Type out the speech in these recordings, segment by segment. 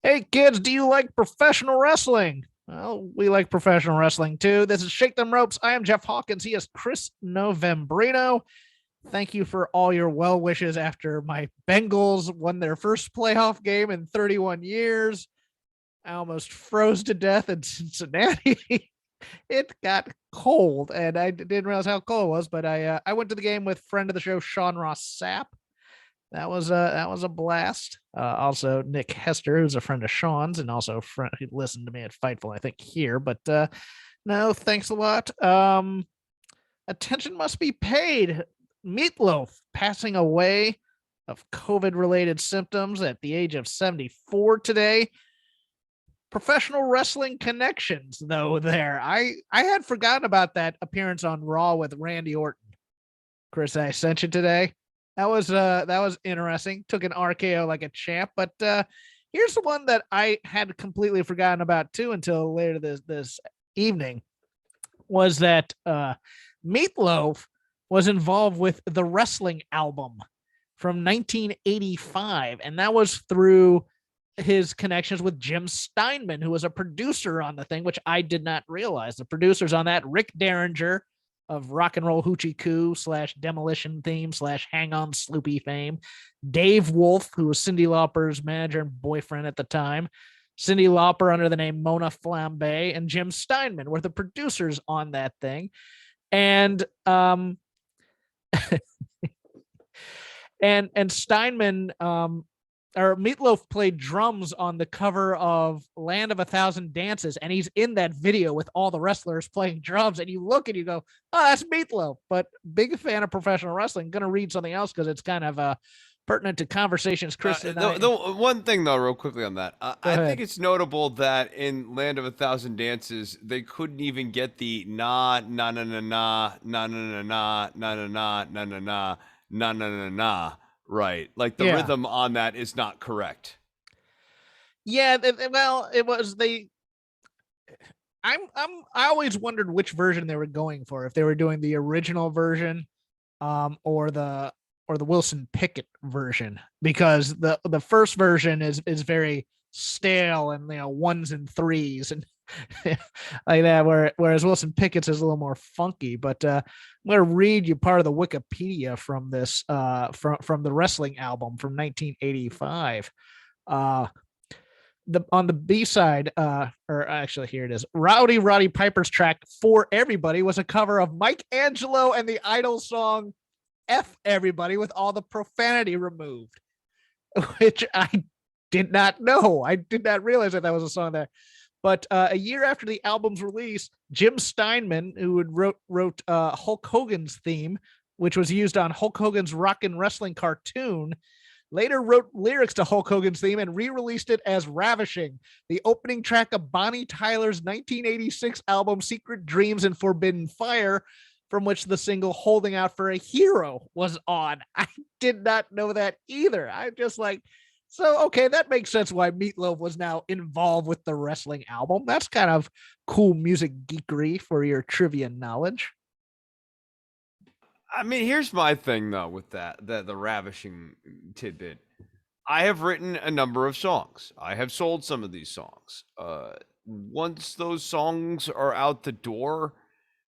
Hey kids, do you like professional wrestling? Well, we like professional wrestling too. This is Shake Them Ropes. I am Jeff Hawkins. He is Chris Novembrino. Thank you for all your well wishes after my Bengals won their first playoff game in 31 years. I almost froze to death in Cincinnati. It got cold, and I didn't realize how cold it was. But I went to the game with friend of the show Sean Ross Sapp. That was a blast. Also, Nick Hester, who's a friend of Sean's, and also a friend who listened to me at Fightful, I think here. But no, thanks a lot. Attention must be paid. Meat Loaf passing away of COVID-related symptoms at the age of 74 today. Professional wrestling connections, though. There, I had forgotten about that appearance on Raw with Randy Orton. Chris, I sent you today. That was interesting. Took an RKO like a champ, but here's the one that I had completely forgotten about too until later this evening. Was that Meat Loaf was involved with the wrestling album from 1985, and that was through his connections with Jim Steinman, who was a producer on the thing, which I did not realize. The producers on that, Rick Derringer of Rock and Roll Hoochie Coo / Demolition Theme / Hang On Sloopy fame, Dave Wolf, who was Cyndi Lauper's manager and boyfriend at the time, Cyndi Lauper under the name Mona Flambe, and Jim Steinman were the producers on that thing. And and Steinman or Meat Loaf played drums on the cover of Land of a Thousand Dances, and he's in that video with all the wrestlers playing drums, and you look and you go, oh, that's Meat Loaf. But big fan of professional wrestling. Gonna read something else because it's kind of pertinent to conversations Chris and I. The one thing though, real quickly on that, I ahead. think it's notable that in Land of a Thousand Dances, they couldn't even get the na na na na na na na na na na na na na na na na na na right. Like the Yeah. rhythm on that is not correct. Yeah, well, it was they. I always wondered which version they were going for. If they were doing the original version, or the Wilson Pickett version, because the first version is very stale and ones and threes and like that. Whereas Wilson Pickett's is a little more funky. But I'm gonna read you part of the Wikipedia from this from the wrestling album from 1985. On the B side, or actually here it is. Rowdy Roddy Piper's track "For Everybody" was a cover of Mike Angelo and the Idol song "F Everybody" with all the profanity removed, which I did not know. I did not realize that was a song there. But a year after the album's release, Jim Steinman, who wrote Hulk Hogan's theme, which was used on Hulk Hogan's Rock and Wrestling cartoon, later wrote lyrics to Hulk Hogan's theme and re-released it as Ravishing, the opening track of Bonnie Tyler's 1986 album Secret Dreams and Forbidden Fire, from which the single Holding Out for a Hero was on. I did not know that either. I'm just like, so, okay, that makes sense why Meat Loaf was now involved with the wrestling album. That's kind of cool music geekery for your trivia knowledge. I mean, here's my thing though with the ravishing tidbit. I have written a number of songs. I have sold some of these songs. Once those songs are out the door,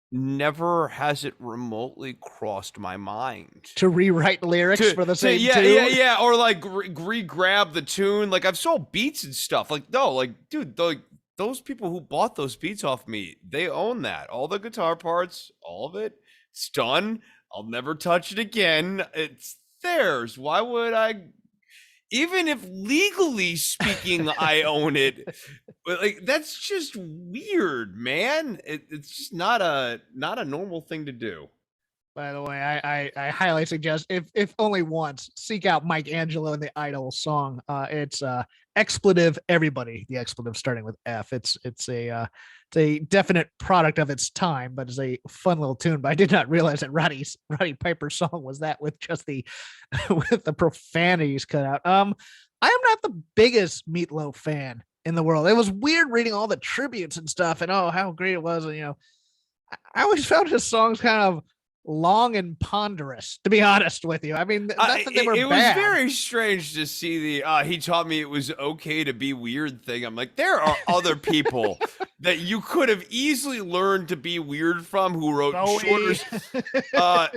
never has it remotely crossed my mind to rewrite lyrics for the same tune. Or like re-grab the tune. Like I've sold beats and stuff. Like no, like dude, like those people who bought those beats off me, they own that. All the guitar parts, all of it, it's done. I'll never touch it again. It's theirs. Why would I? Even if legally speaking, I own it. But like that's just weird, man. It's just not a normal thing to do. By the way, I highly suggest, if only once, seek out Mike Angelo and the Idol song. It's expletive everybody. The expletive starting with F. It's a definite product of its time, but it's a fun little tune. But I did not realize that Roddy Piper's song was that with just the with the profanities cut out. I am not the biggest Meat Loaf fan in the world. It was weird reading all the tributes and stuff, and how great it was. And I always found his songs kind of long and ponderous, to be honest with you. I mean, not that they were it was bad. very strange to see the he taught me it was okay to be weird thing. I'm like, there are other people that you could have easily learned to be weird from who wrote Bowie.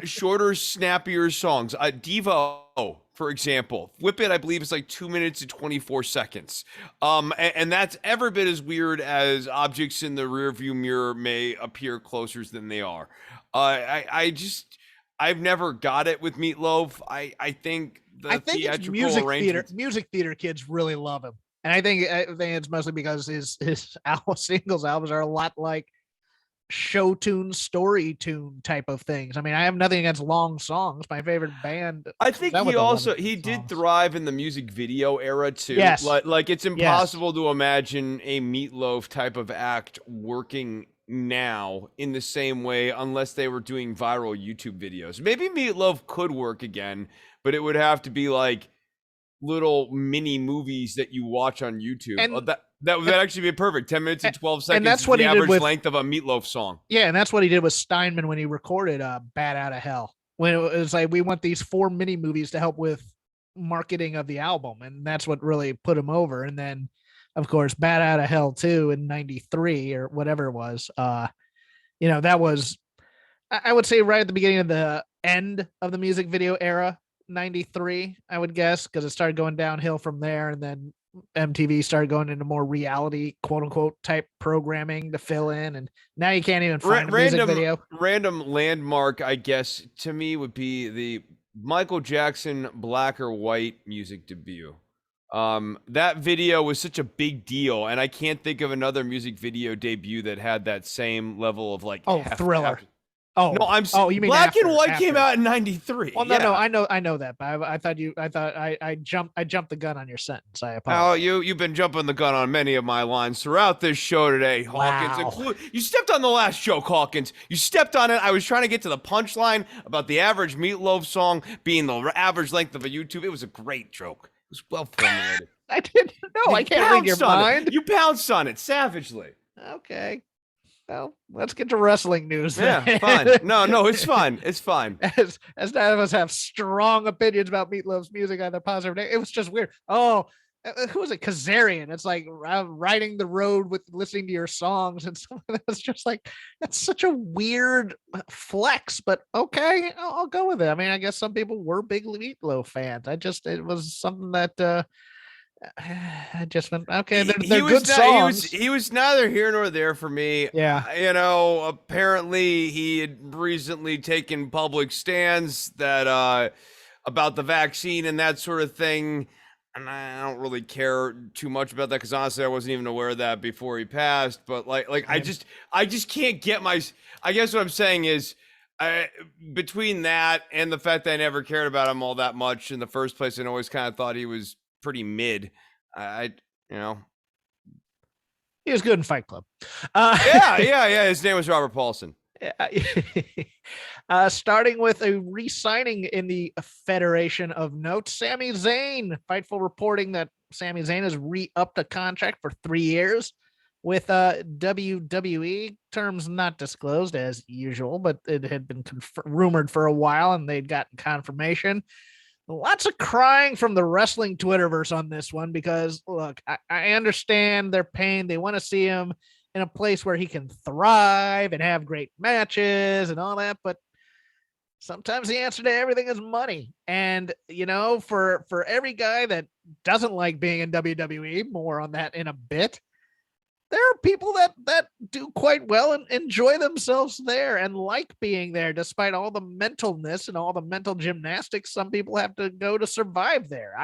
shorter, snappier songs. Devo, for example, Whip It, I believe, is like 2 minutes and 24 seconds. And that's every bit as weird as objects in the rearview mirror may appear closer than they are. I've never got it with Meat Loaf. I think the theatrical music theater kids really love him, and I think it's mostly because his singles albums are a lot like show tune, story tune type of things. I mean, I have nothing against long songs. My favorite band. I think he did thrive in the music video era too. Yes, like it's impossible to imagine a Meat Loaf type of act working now in the same way unless they were doing viral YouTube videos. Maybe Meat Loaf could work again, but it would have to be like little mini movies that you watch on YouTube. And that would actually be perfect. 10 minutes and 12 seconds. And that's what the he average did with, length of a Meat Loaf song. Yeah, and that's what he did with Steinman when he recorded Bad Out of Hell. When it was like, we want these 4 mini movies to help with marketing of the album, and that's what really put him over. And then of course Bad Out of Hell 2 in 93 or whatever it was. That was, I would say, right at the beginning of the end of the music video era, 93, I would guess, because it started going downhill from there. And then MTV started going into more reality, quote unquote, type programming to fill in. And now you can't even find a music video. Random landmark, I guess, to me would be the Michael Jackson Black or White music debut. That video was such a big deal, and I can't think of another music video debut that had that same level of like Thriller. No, you mean Black and White came out in 93. Well, no, I know that, but I jumped the gun on your sentence. I apologize. Oh, you've been jumping the gun on many of my lines throughout this show today, Hawkins. Wow. You stepped on the last joke, Hawkins. You stepped on it. I was trying to get to the punchline about the average Meat Loaf song being the average length of a YouTube. It was a great joke. It was well formulated. I didn't know. I can't read your mind. You pounced on it savagely. Okay. Well, let's get to wrestling news. Yeah, fine. No, it's fine. It's fine. As none of us have strong opinions about Meat Loaf's music, either positive or negative. It was just weird. Oh, who was it? Kazarian. It's like riding the road with listening to your songs, and it's just like, that's such a weird flex. But okay, I'll go with it. I mean, I guess some people were big Meat Loaf fans. It was something that. I just went, okay, they're good songs. He was neither here nor there for me. Yeah. Apparently he had recently taken public stands that about the vaccine and that sort of thing. And I don't really care too much about that because honestly, I wasn't even aware of that before he passed. But I just can't get I guess what I'm saying is, between that and the fact that I never cared about him all that much in the first place, and always kind of thought he was pretty mid. He was good in Fight Club. Yeah. His name was Robert Paulson. Starting with a re-signing in the Federation of Note, Sami Zayn. Fightful reporting that Sami Zayn has re-upped a contract for 3 years with WWE. Terms not disclosed as usual, but it had been rumored for a while, and they'd gotten confirmation. Lots of crying from the wrestling Twitterverse on this one because, look, I understand their pain. They want to see him in a place where he can thrive and have great matches and all that, but sometimes the answer to everything is money. And, for every guy that doesn't like being in WWE, more on that in a bit, there are people that do quite well and enjoy themselves there and like being there, despite all the mentalness and all the mental gymnastics some people have to go to survive there.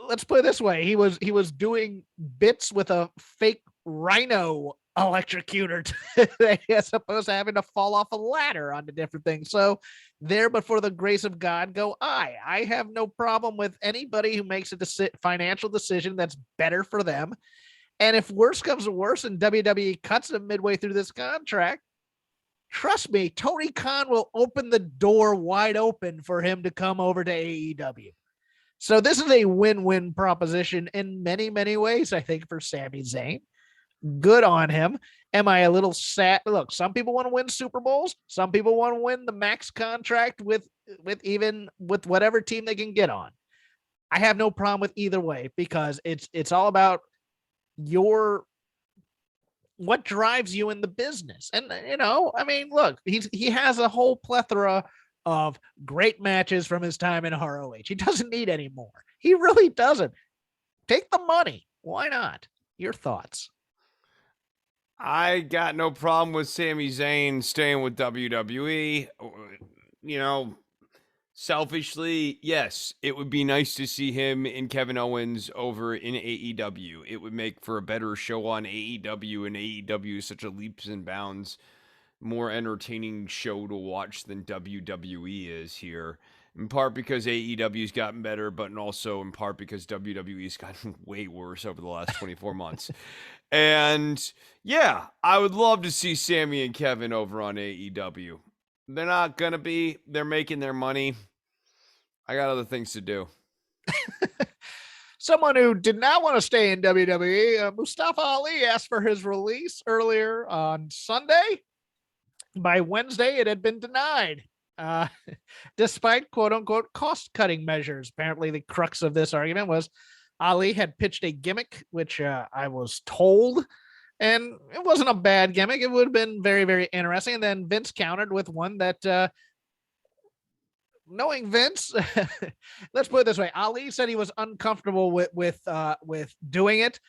Let's put it this way. He was doing bits with a fake rhino electrocutor as opposed to having to fall off a ladder onto different things. So there, but for the grace of God, go I have no problem with anybody who makes a financial decision that's better for them. And if worse comes to worse and WWE cuts him midway through this contract, trust me, Tony Khan will open the door wide open for him to come over to AEW. So this is a win-win proposition in many, many ways, I think, for Sami Zayn. Good on him. Am I a little sad? Look, some people want to win Super Bowls. Some people want to win the max contract with whatever team they can get on. I have no problem with either way because it's all about your what drives you in the business. And I mean, look, he has a whole plethora of great matches from his time in ROH. He doesn't need any more. He really doesn't. Take the money. Why not? Your thoughts? I got no problem with Sami Zayn staying with WWE. You know, selfishly, yes, it would be nice to see him and Kevin Owens over in AEW. It would make for a better show on AEW, and AEW is such a leaps and bounds more entertaining show to watch than WWE is here. In part because AEW's gotten better, but also in part because WWE's gotten way worse over the last 24 months. And yeah, I would love to see Sammy and Kevin over on AEW. They're not going to be. They're making their money. I got other things to do. Someone who did not want to stay in WWE, Mustafa Ali, asked for his release earlier on Sunday. By Wednesday, it had been denied, despite quote unquote cost cutting measures. Apparently, the crux of this argument was Ali had pitched a gimmick, which I was told, and it wasn't a bad gimmick. It would have been very, very interesting. And then Vince countered with one that, knowing Vince, let's put it this way: Ali said he was uncomfortable with doing it.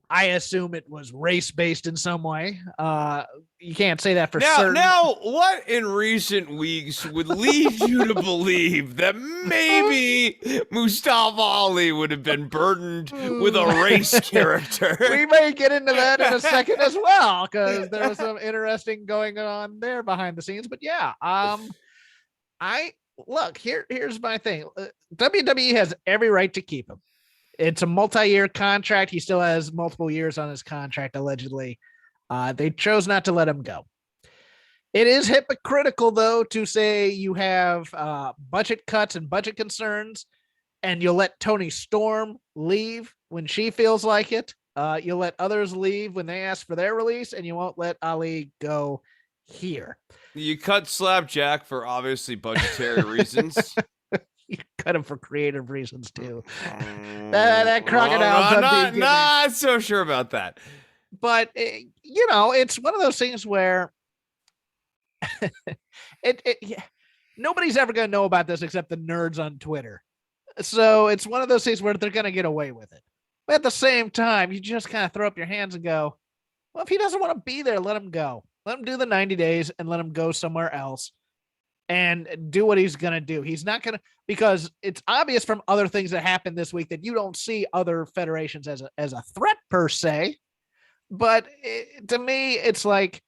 I assume it was race based in some way. You can't say that for certain. Now, what in recent weeks would lead you to believe that maybe Mustafa Ali would have been burdened with a race character? We may get into that in a second as well, because there was some interesting going on there behind the scenes. But yeah, here's my thing. WWE has every right to keep him. It's a multi-year contract. He still has multiple years on his contract, allegedly. They chose not to let him go. It is hypocritical, though, to say you have budget cuts and budget concerns, and you'll let Toni Storm leave when she feels like it. You'll let others leave when they ask for their release, and you won't let Ali go here. You cut Slapjack for obviously budgetary reasons. You cut him for creative reasons too. That crocodile. Not so sure about that. But it's one of those things where nobody's ever going to know about this except the nerds on Twitter. So it's one of those things where they're going to get away with it. But at the same time, you just kind of throw up your hands and go, well, if he doesn't want to be there, let him go. Let him do the 90 days and let him go somewhere else and do what he's going to do. He's not going to, because it's obvious from other things that happened this week that you don't see other federations as a threat per se. But to me, it's like,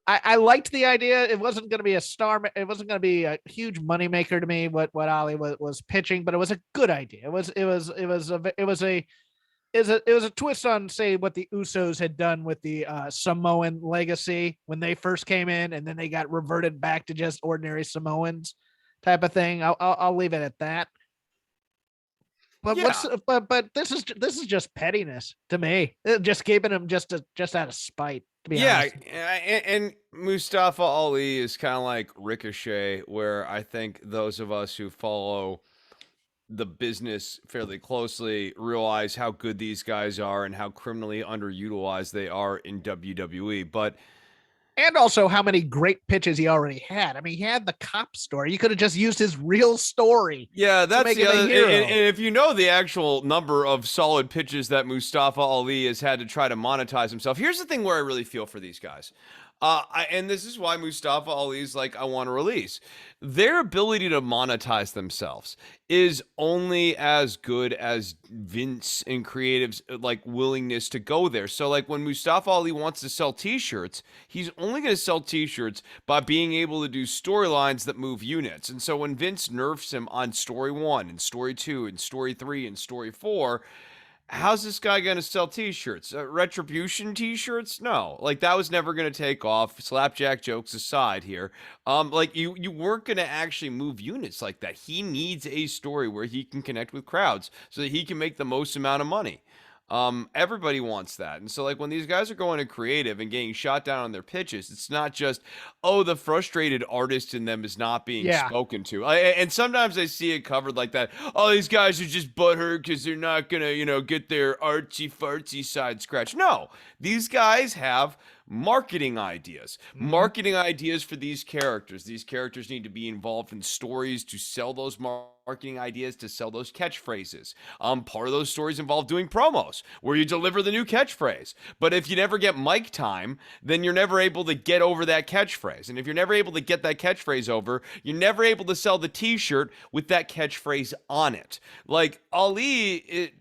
I liked the idea. It wasn't going to be a star. It wasn't going to be a huge moneymaker to me, what Ali was pitching, but it was a good idea. It was a twist on, say, what the Usos had done with the Samoan legacy when they first came in, and then they got reverted back to just ordinary Samoans type of thing. I'll leave it at that. But yeah. but this is just pettiness to me. Just keeping him just out of spite. To be honest. And Mustafa Ali is kind of like Ricochet, where I think those of us who follow the business fairly closely realize how good these guys are and how criminally underutilized they are in WWE. And also how many great pitches he already had. I mean, he had the cop story. You could have just used his real story. Yeah, that's the other. And if you know the actual number of solid pitches that Mustafa Ali has had to try to monetize himself, here's the thing where I really feel for these guys. And this is why Mustafa Ali's like, I want to release. Their ability to monetize themselves is only as good as Vince and creatives like willingness to go there. So like when Mustafa Ali wants to sell t-shirts, he's only going to sell t-shirts by being able to do storylines that move units. And so when Vince nerfs him on story 1 and story 2 and story 3 and story 4, how's this guy going to sell t-shirts? Retribution t-shirts? No. Like, that was never going to take off. Slapjack jokes aside here. Like, you weren't going to actually move units like that. He needs a story where he can connect with crowds so that he can make the most amount of money. Everybody wants that. And so like when these guys are going to creative and getting shot down on their pitches, it's not just, oh, the frustrated artist in them is not being Yeah. spoken to. And sometimes I see it covered like that. Oh, these guys are just butthurt because they're not gonna, get their artsy fartsy side scratched. No, these guys have Mhm. marketing ideas for these characters. These characters need to be involved in stories to sell those marketing ideas, to sell those catchphrases. Part of those stories involve doing promos where you deliver the new catchphrase. But if you never get mic time, then you're never able to get over that catchphrase. And if you're never able to get that catchphrase over, you're never able to sell the t-shirt with that catchphrase on it. Like Ali,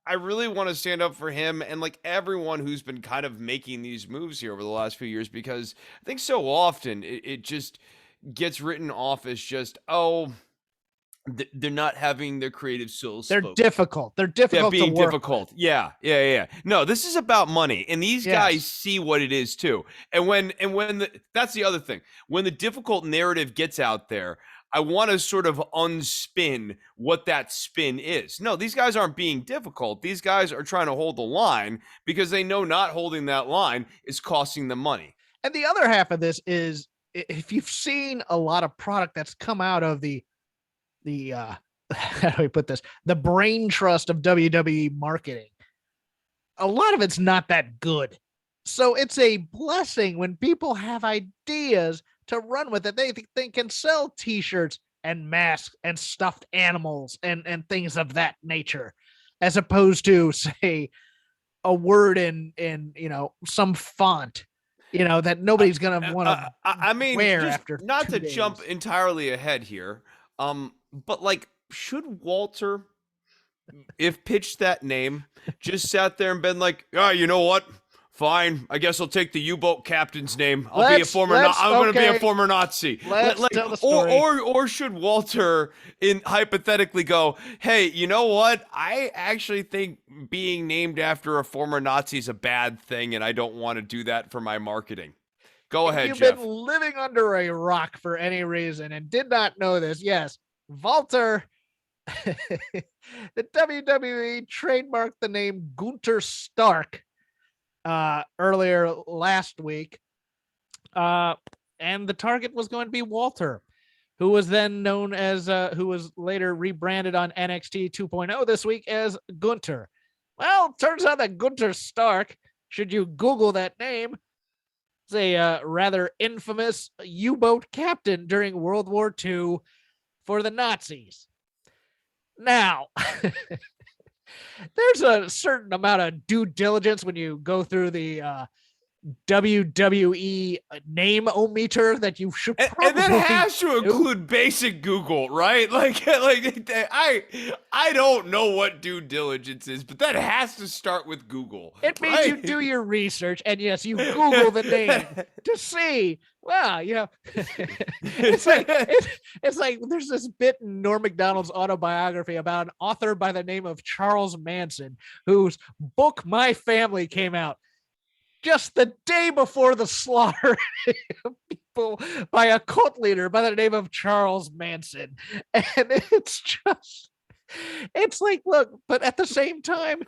I really want to stand up for him and like everyone who's been kind of making these moves here over the last few years, because I think so often it just gets written off as just, oh, they're not having their creative souls They're spoken. difficult. They're Yeah, difficult to being work with. difficult. Yeah. No, this is about money, and these guys Yes. see what it is too. And that's the other thing. When the difficult narrative gets out there, I want to sort of unspin what that spin is. No, these guys aren't being difficult. These guys are trying to hold the line because they know not holding that line is costing them money. And the other half of this is, if you've seen a lot of product that's come out of the how do I put this? The brain trust of WWE marketing. A lot of it's not that good. So it's a blessing when people have ideas to run with it. They think they can sell t-shirts and masks and stuffed animals and things of that nature, as opposed to, say, a word in some font, that nobody's gonna want to I mean, wear just after not 2 to jump days. entirely ahead here, but like, should Walter, if pitched that name, just sat there and been like, "Ah, you know what? Fine, I guess I'll take the U-boat captain's name. I'll be a former. Let's I'm going to be a okay. former Nazi." Let's Like, tell the story. or should Walter in hypothetically go, "Hey, you know what? I actually think being named after a former Nazi is a bad thing, and I don't want to do that for my marketing." Go If ahead, you've been Jeff. living under a rock for any reason and did not know this, yes, Walter, the WWE trademarked the name Gunther Stark earlier last week. And the target was going to be Walter, who was then known as, who was later rebranded on NXT 2.0 this week as Gunther. Well, turns out that Gunther Stark, should you Google that name, is a rather infamous U-boat captain during World War II for the Nazis. Now, there's a certain amount of due diligence when you go through the WWE name-o-meter that you should probably And that has to do. include basic Google, right? Like I don't know what due diligence is, but that has to start with Google, It means right? you do your research, and yes, you Google the name to see. Wow, it's like there's this bit in Norm Macdonald's autobiography about an author by the name of Charles Manson, whose book My Family came out just the day before the slaughter of people by a cult leader by the name of Charles Manson. And it's like, look, but at the same time,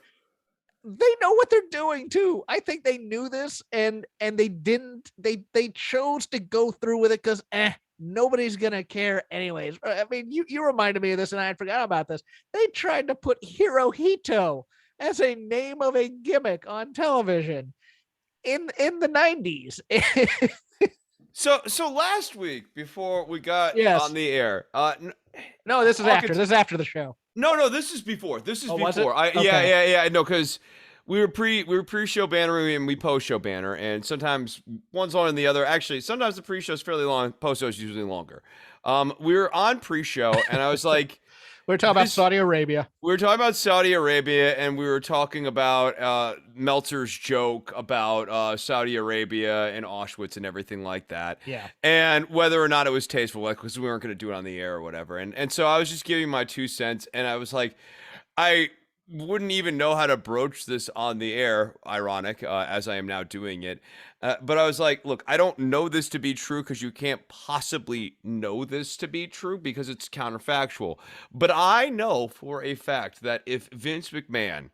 they know what they're doing too. I think they knew this, and they didn't. They chose to go through with it because nobody's gonna care anyways. I mean, you reminded me of this, and I had forgot about this. They tried to put Hirohito as a name of a gimmick on television in the 90s. So last week before we got Yes. on the air, No, this is after. This is after the show. No, this is before. This is Was it? before. Okay. Yeah. No, because we were pre-show banner and we post-show banner, and sometimes one's longer than the other. Actually, sometimes the pre-show is fairly long, post-show is usually longer. We were on pre-show, and I was like, We're talking about Saudi Arabia. we were talking about Saudi Arabia, and we were talking about Meltzer's joke about Saudi Arabia and Auschwitz and everything like that. Yeah. And whether or not it was tasteful, like, because we weren't going to do it on the air or whatever. And so I was just giving my 2 cents, and I was like, I wouldn't even know how to broach this on the air, ironic, as I am now doing it. But I was like, look, I don't know this to be true because you can't possibly know this to be true because it's counterfactual. But I know for a fact that if Vince McMahon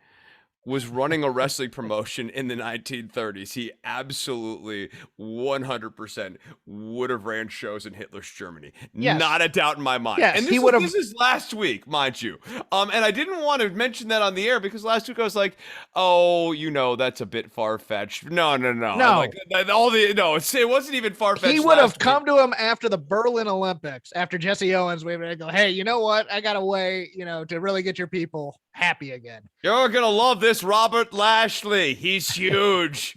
was running a wrestling promotion in the 1930s, he absolutely 100% would have ran shows in Hitler's Germany. Yes. Not a doubt in my mind. Yes, And he would have. this is last week, mind you. And I didn't want to mention that on the air because last week I was like, oh, that's a bit far-fetched. No. No. Like it wasn't even far-fetched. He would have come to him after the Berlin Olympics, after Jesse Owens waved and go, hey, you know what? I got a way, to really get your people happy again. You're gonna love this Robert Lashley. He's huge.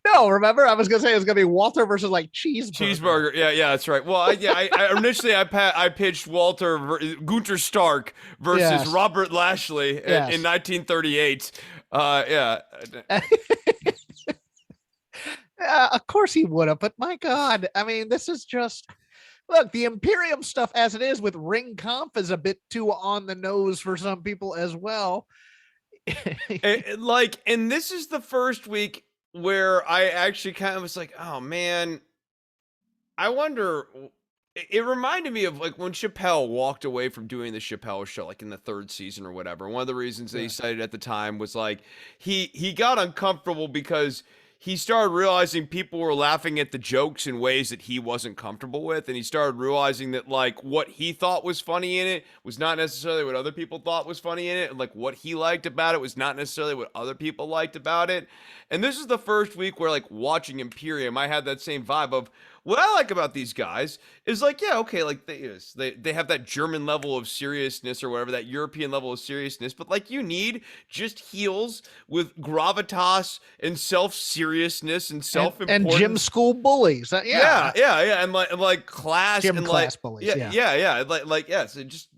No, remember? I was gonna say it was gonna be Walter versus like Cheeseburger. Yeah, that's right. Well, I initially I pitched Gunther Stark versus Robert Lashley in 1938. Yeah. Of course he would have, but my God, I mean, this is just. Look, the Imperium stuff as it is with Ring Conf is a bit too on the nose for some people as well. And this is the first week where I actually kind of was like, oh man, I wonder. It reminded me of like when Chappelle walked away from doing the Chappelle show, like in the 3rd season or whatever. One of the reasons they cited at the time was like he got uncomfortable because he started realizing people were laughing at the jokes in ways that he wasn't comfortable with. And he started realizing that like what he thought was funny in it was not necessarily what other people thought was funny in it. And like what he liked about it was not necessarily what other people liked about it. And this is the first week where like watching Imperium, I had that same vibe of what I like about these guys is like, yeah, okay, like they have that German level of seriousness or whatever, that European level of seriousness, but like you need just heels with gravitas and self-seriousness and self-importance. And gym school bullies. Yeah. And like class gym and class like, bullies. Yeah. So just,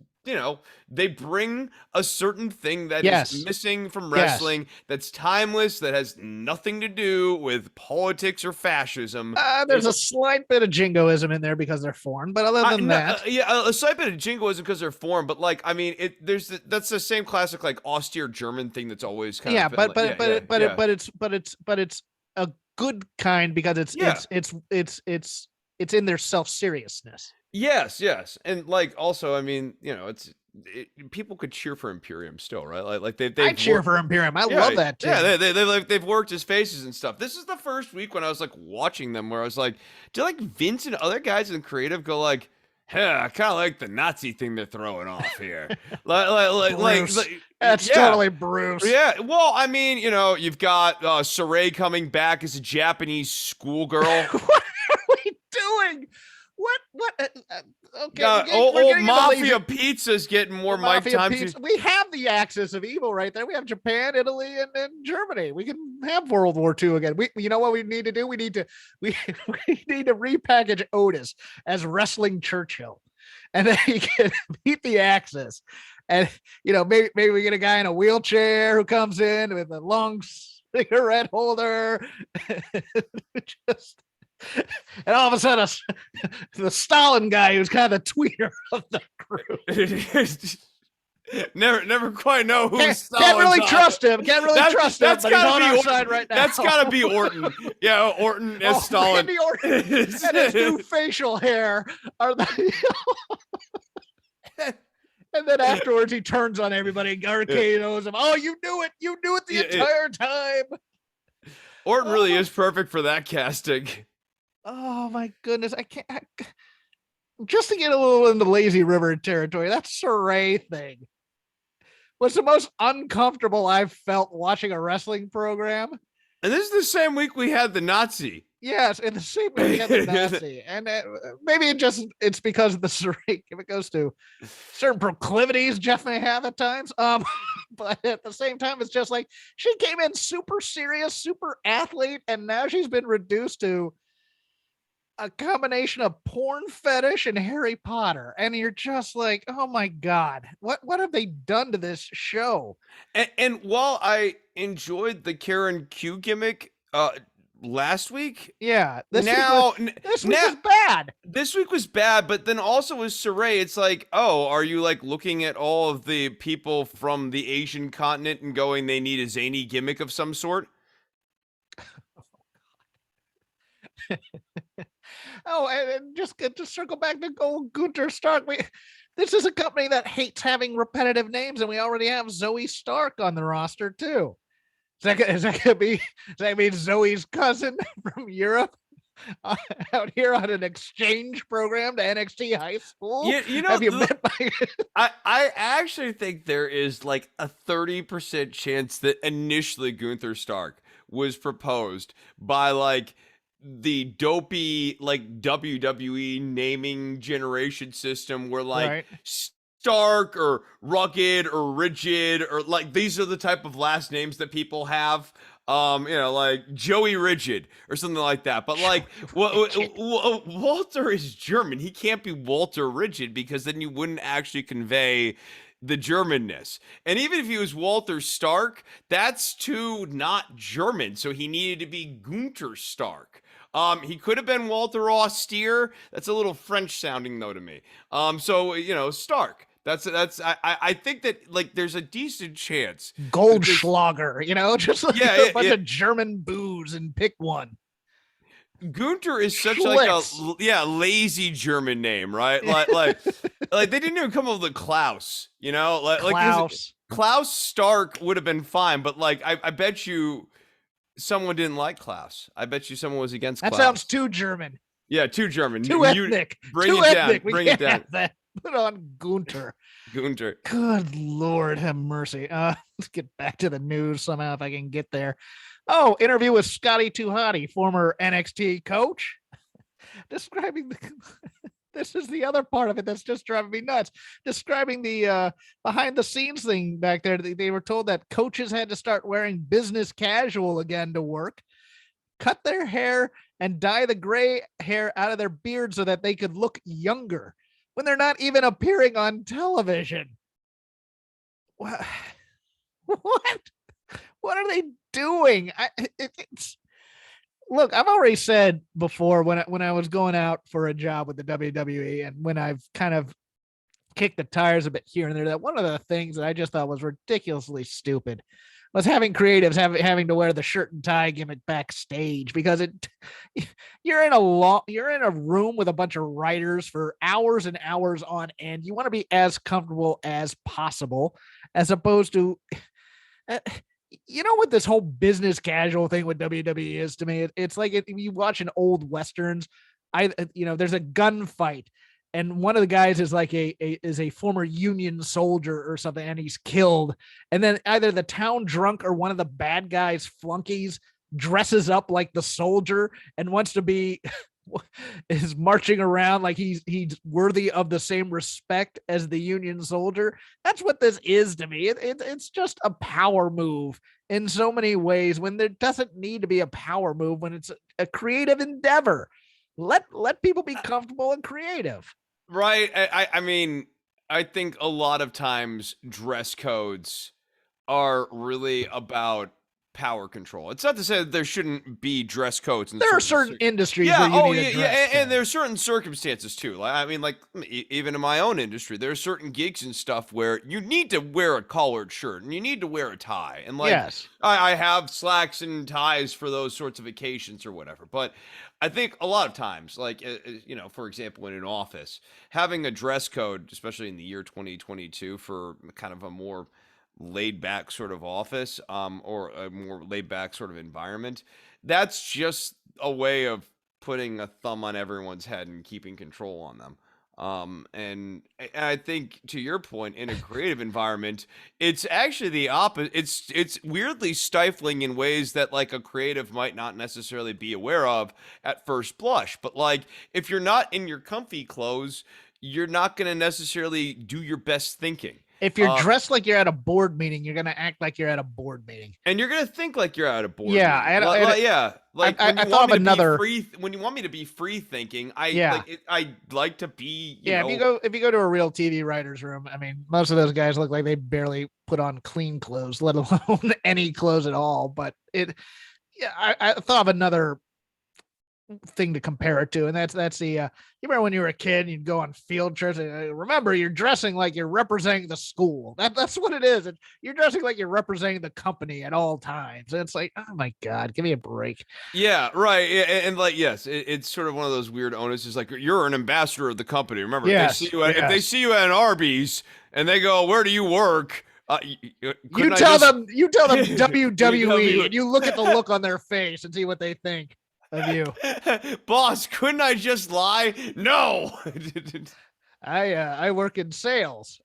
they bring a certain thing that is missing from wrestling, that's timeless, that has nothing to do with politics or fascism. There's a slight bit of jingoism in there because they're foreign, but other than that, a slight bit of jingoism because they're foreign. But like, I mean, that's the same classic like austere German thing that's always kind of but it's a good kind because it's in their self-seriousness. Yes, and like also, I mean, people could cheer for Imperium still, right? Like I cheer for Imperium. I love that too. Yeah, they've worked his faces and stuff. This is the first week when I was like watching them where I was like, do like Vince and other guys in creative go like, hey, I kind of like the Nazi thing they're throwing off here. That's totally Bruce. Yeah, well, I mean, you've got Saray coming back as a Japanese schoolgirl. What are we doing? What? Okay. Old Mafia Pizza's getting more mic time. We have the axis of evil right there. We have Japan, Italy, and Germany. We can have World War II again. You know what we need to do? We need to repackage Otis as Wrestling Churchill, and then he can beat the Axis. And maybe we get a guy in a wheelchair who comes in with a long cigarette holder. And all of a sudden, the Stalin guy, who's kind of the tweeter of the group. Never quite know who Stalin. Can't really trust him. But he's on our side right now. That's got to be Orton. Yeah, Orton as Stalin. Randy Orton and his new facial hair are the. And then afterwards, he turns on everybody and Garricados him. Oh, you knew it! You knew it the entire time. Orton really is perfect for that casting. Oh my goodness, I can't. Just to get a little into lazy river territory, that Saray thing was the most uncomfortable I've felt watching a wrestling program. And this is the same week we had the Nazi. Yes, in the same week we had the Nazi. And maybe it's because of the Saray. If it goes to certain proclivities Jeff may have at times. But at the same time, it's just like she came in super serious, super athlete, and now she's been reduced to a combination of porn fetish and Harry Potter, and you're just like, oh my God, what have they done to this show? And while I enjoyed the Karen Q gimmick last week, this week was bad. This week was bad, but then also with Saray, it's like, oh, are you like looking at all of the people from the Asian continent and going, they need a zany gimmick of some sort? Oh, and just to circle back to Gunther Stark, This is a company that hates having repetitive names, and we already have Zoe Stark on the roster too. Is that gonna be? Does that mean Zoe's cousin from Europe out here on an exchange program to NXT High School? You know, Have you met my? I actually think there is like a 30% chance that initially Gunther Stark was proposed by like the dopey like WWE naming generation system where like Right. Stark or rugged or rigid or like these are the type of last names that people have. You know, like Joey Rigid or something like that. But like, Walter is German. He can't be Walter Rigid because then you wouldn't actually convey the Germanness. And even if he was Walter Stark, that's too not German. So he needed to be Gunther Stark. He could have been Walter Austere. That's a little French sounding though to me. So you know, Stark. I think that like there's a decent chance Goldschlager, just like yeah, a bunch of German booze and pick one. Gunther is such Schlitz. like a lazy German name, right? Like they didn't even come up with Klaus, you know? Klaus. Klaus Stark would have been fine, but like I bet you someone didn't like Klaus. I bet you someone was against That Klaus. sounds too German. Yeah, too German. Too ethnic. Bring too it ethnic. down. Bring it down. That. Put on Gunther. Gunther. Good Lord, have mercy. Let's get back to the news somehow if I can get there. Oh, interview with Scotty Too Hotty, former NXT coach, describing the. This is the other part of it that's just driving me nuts. Describing the behind the scenes thing back there. They were told that coaches had to start wearing business casual again to work, cut their hair, and dye the gray hair out of their beard so that they could look younger when they're not even appearing on television. What? What are they doing? Look, I've already said before when I was going out for a job with the WWE and when I've kind of kicked the tires a bit here and there, that one of the things that I just thought was ridiculously stupid was having creatives having to wear the shirt and tie gimmick backstage because you're in a room with a bunch of writers for hours and hours on end. You want to be as comfortable as possible, as opposed to you know what this whole business casual thing with WWE is to me? It's like if you watch an old westerns, there's a gunfight and one of the guys is like a former Union soldier or something, and he's killed. And then either the town drunk or one of the bad guys flunkies dresses up like the soldier and wants to be is marching around like he's worthy of the same respect as the Union soldier. That's what this is to me. It's just a power move in so many ways when there doesn't need to be a power move, when it's a creative endeavor. Let people be comfortable and creative. Right. I mean, I think a lot of times dress codes are really about power control. It's not to say that there shouldn't be dress codes. There are certain industries where you need a dress code. And there are certain circumstances too. Like, I mean, like even in my own industry, there are certain gigs and stuff where you need to wear a collared shirt and you need to wear a tie. And like, yes, I have slacks and ties for those sorts of occasions or whatever. But I think a lot of times, like, for example, in an office, having a dress code, especially in the year 2022 for kind of a more laid back sort of office, or a more laid back sort of environment, that's just a way of putting a thumb on everyone's head and keeping control on them. And I think to your point, in a creative environment, it's actually the opposite. It's weirdly stifling in ways that like a creative might not necessarily be aware of at first blush. But like if you're not in your comfy clothes, you're not going to necessarily do your best thinking. If you're dressed like you're at a board meeting, you're going to act like you're at a board meeting. And you're going to think like you're at a board meeting. Yeah. Like I thought of another. When you want me to be free thinking, I like to be, you know. If you go to a real TV writer's room, I mean, most of those guys look like they barely put on clean clothes, let alone any clothes at all. But I thought of another thing to compare it to, and that's the you remember when you were a kid and you'd go on field trips, and remember you're dressing like you're representing the school. That's what it is. You're dressing like you're representing the company at all times, and it's like, oh my god, give me a break. Yeah, right. And like, yes, it's sort of one of those weird onuses. Like, you're an ambassador of the company. Remember, Yes, if they see you at an Arby's and they go, "Where do you work?" You tell them WWE, WWE. and you look at the look on their face and see what they think of you. Boss, couldn't I just lie? No. I work in sales.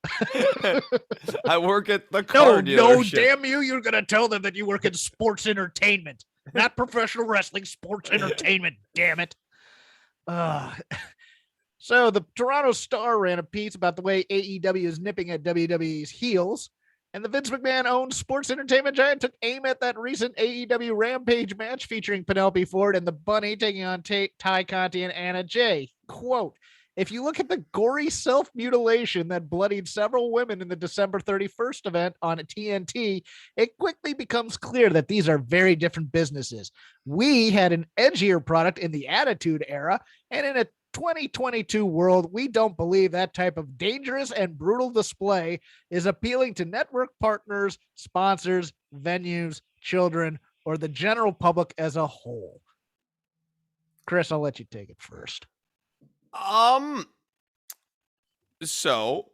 I work at the car dealership. No, damn you! You're gonna tell them that you work in sports entertainment, not professional wrestling. Sports entertainment. Damn it. So the Toronto Star ran a piece about the way AEW is nipping at WWE's heels, and the Vince McMahon-owned sports entertainment giant took aim at that recent AEW Rampage match featuring Penelope Ford and the Bunny taking on Ty Conti and Anna Jay. Quote, if you look at the gory self-mutilation that bloodied several women in the December 31st event on TNT, it quickly becomes clear that these are very different businesses. We had an edgier product in the Attitude Era, and in a 2022 world, we don't believe that type of dangerous and brutal display is appealing to network partners, sponsors, venues, children, or the general public as a whole. Chris, I'll let you take it first. So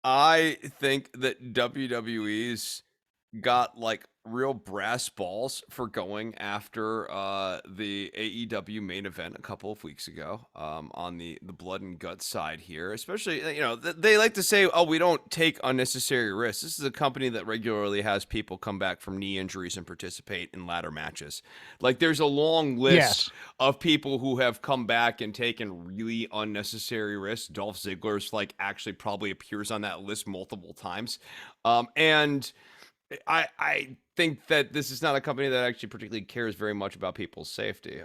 I think that WWE's got like real brass balls for going after the AEW main event a couple of weeks ago on the blood and guts side here, especially, you know, they like to say, oh, we don't take unnecessary risks. This is a company that regularly has people come back from knee injuries and participate in ladder matches. Like, there's a long list of people who have come back and taken really unnecessary risks. Dolph Ziggler's like actually probably appears on that list multiple times. And I think that this is not a company that actually particularly cares very much about people's safety.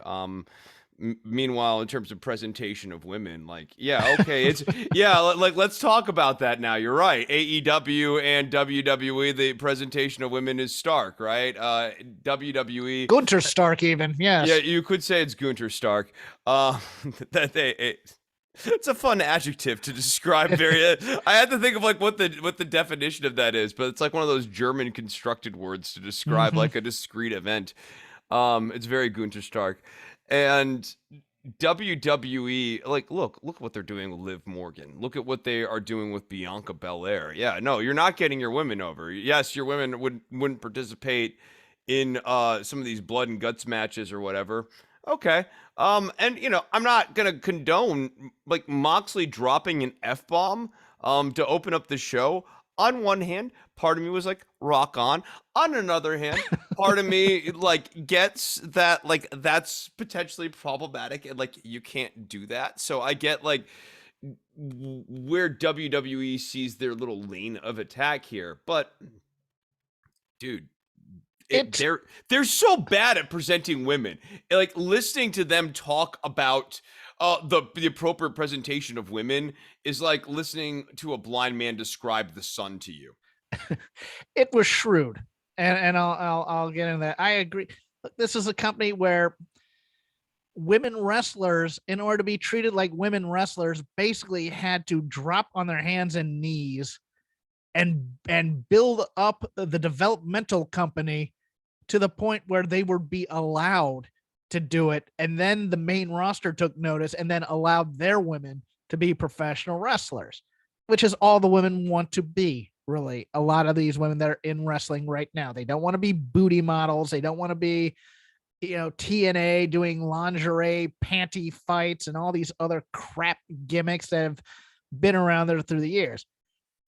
Meanwhile, in terms of presentation of women, like, yeah, okay, it's like, let's talk about that now. You're right. AEW and WWE, the presentation of women is stark, right? WWE, Gunther Stark, even, yes. Yeah, you could say it's Gunther Stark. It's a fun adjective to describe. I had to think of like what the definition of that is, but it's like one of those German constructed words to describe like a discrete event. It's very Gunther Stark. And WWE, like, look what they're doing with Liv Morgan. Look at what they are doing with Bianca Belair. Yeah, no, you're not getting your women over. Yes, your women wouldn't participate in some of these blood and guts matches or whatever. Okay. And you know, I'm not gonna condone like Moxley dropping an F-bomb to open up the show. On one hand, part of me was like, rock on. On another hand, part of me like gets that like that's potentially problematic and like you can't do that. So I get like where WWE sees their little lane of attack here. But dude, they're so bad at presenting women. Like, listening to them talk about the appropriate presentation of women is like listening to a blind man describe the sun to you. It was shrewd, and I'll get into that. I agree. This is a company where women wrestlers, in order to be treated like women wrestlers, basically had to drop on their hands and knees and build up the developmental company to the point where they would be allowed to do it. And then the main roster took notice and then allowed their women to be professional wrestlers, which is all the women want to be, really. A lot of these women that are in wrestling right now, they don't want to be booty models. They don't want to be, you know, TNA doing lingerie, panty fights, and all these other crap gimmicks that have been around there through the years.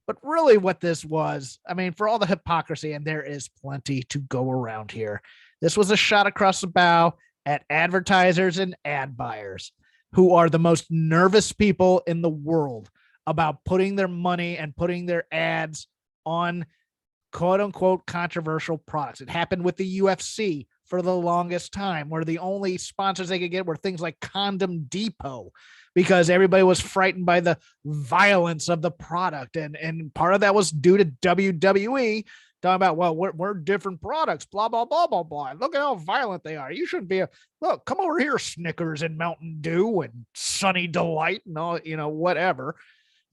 But really what this was, I mean, for all the hypocrisy, and there is plenty to go around here, this was a shot across the bow at advertisers and ad buyers, who are the most nervous people in the world about putting their money and putting their ads on quote unquote controversial products. It happened with the UFC for the longest time, where the only sponsors they could get were things like Condom Depot, because everybody was frightened by the violence of the product. And part of that was due to WWE talking about, well, we're different products, blah, blah, blah, blah, blah. Look at how violent they are. You shouldn't be look, come over here, Snickers and Mountain Dew and Sunny Delight and all, whatever.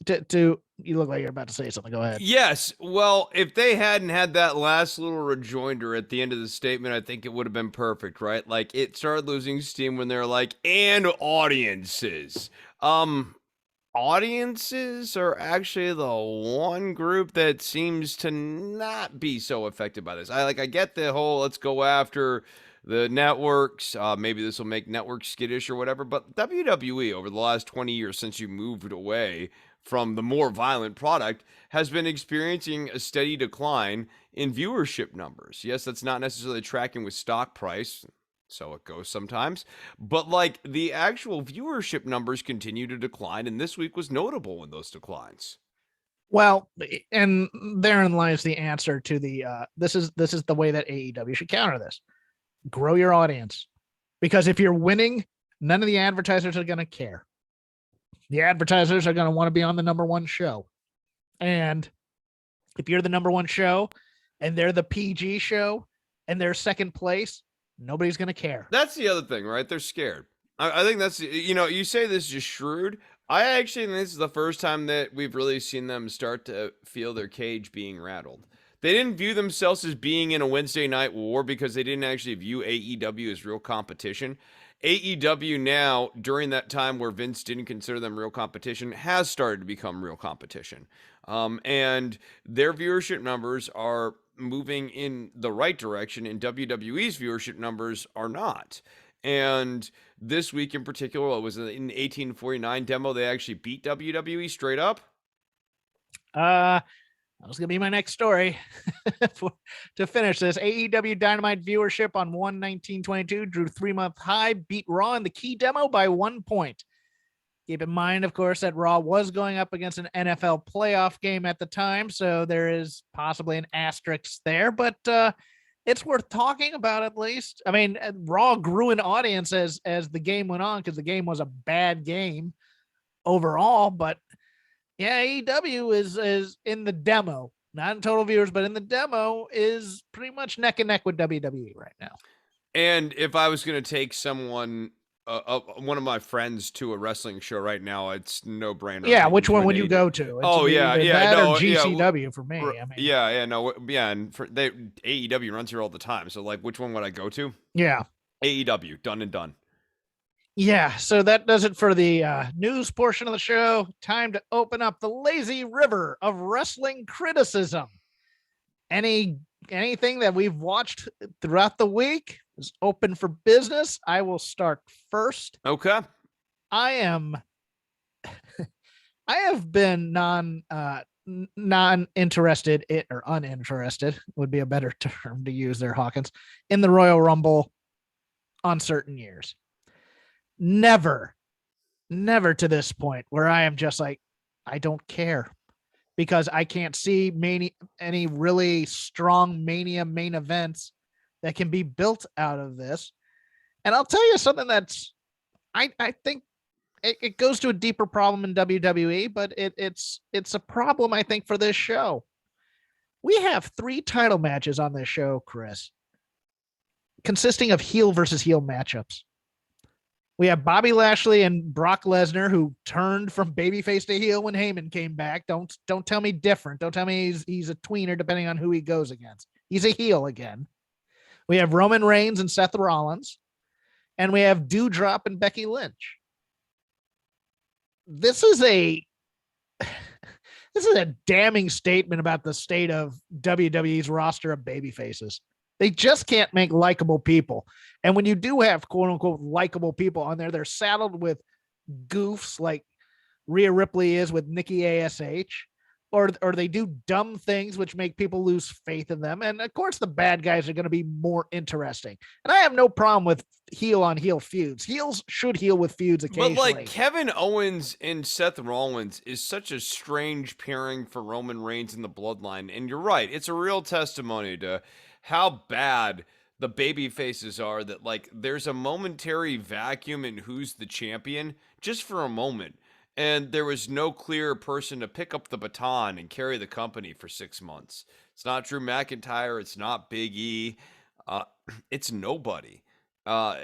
You look like you're about to say something. Go ahead. Yes. Well, if they hadn't had that last little rejoinder at the end of the statement, I think it would have been perfect, right? Like it started losing steam when they're like, and audiences. Audiences are actually the one group that seems to not be so affected by this. I get the whole let's go after the networks. Maybe this will make networks skittish or whatever. But WWE over the last 20 years since you moved away from the more violent product has been experiencing a steady decline in viewership numbers. Yes, that's not necessarily tracking with stock price. So it goes sometimes. But like the actual viewership numbers continue to decline. And this week was notable in those declines. Well, and therein lies the answer to the this is the way that AEW should counter this. Grow your audience. Because if you're winning, none of the advertisers are going to care. The advertisers are going to want to be on the number one show. And if you're the number one show and they're the PG show and they're second place, nobody's going to care. That's the other thing, right? They're scared. I think that's, you say this is shrewd. I actually think this is the first time that we've really seen them start to feel their cage being rattled. They didn't view themselves as being in a Wednesday night war because they didn't actually view AEW as real competition. AEW now, during that time where Vince didn't consider them real competition, has started to become real competition. And their viewership numbers are moving in the right direction, and WWE's viewership numbers are not. And this week in particular, it was in the 1849 demo, they actually beat WWE straight up. That was going to be my next story. To finish this, AEW Dynamite viewership on 1/19/22 drew 3-month high, beat Raw in the key demo by 1 point. Keep in mind, of course, that Raw was going up against an NFL playoff game at the time, so there is possibly an asterisk there, but it's worth talking about at least. I mean, Raw grew in audience as the game went on because the game was a bad game overall, but yeah, AEW is in the demo, not in total viewers, but in the demo is pretty much neck and neck with WWE right now. And if I was going to take someone, one of my friends to a wrestling show right now, it's no brainer. Yeah, which one would you go to? That or GCW for me. I mean, and AEW runs here all the time. So like, which one would I go to? Yeah, AEW, done and done. Yeah, so that does it for the news portion of the show. Time to open up the lazy river of wrestling criticism. Anything that we've watched throughout the week is open for business. I will start first. Okay. I have been non-interested or uninterested would be a better term to use there, Hawkins, in the Royal Rumble on certain years. Never to this point where I am just like, I don't care, because I can't see any really strong Mania main events that can be built out of this. And I'll tell you something that's, I think it goes to a deeper problem in WWE, but it's a problem, I think, for this show. We have 3 title matches on this show, Chris, consisting of heel versus heel matchups. We have Bobby Lashley and Brock Lesnar, who turned from babyface to heel when Heyman came back. Don't tell me different. Don't tell me he's a tweener depending on who he goes against. He's a heel again. We have Roman Reigns and Seth Rollins, and we have Doudrop and Becky Lynch. This is a damning statement about the state of WWE's roster of babyfaces. They just can't make likable people. And when you do have quote unquote likable people on there, they're saddled with goofs like Rhea Ripley is with Nikki ASH, or they do dumb things which make people lose faith in them. And of course, the bad guys are going to be more interesting. And I have no problem with heel on heel feuds. Heels should heel with feuds occasionally. But like Kevin Owens and Seth Rollins is such a strange pairing for Roman Reigns and the Bloodline. And you're right. It's a real testimony to how bad the baby faces are, that like there's a momentary vacuum in who's the champion just for a moment. and there was no clear person to pick up the baton and carry the company for 6 months. It's not Drew McIntyre. It's not Big E. Uh, it's nobody. Uh,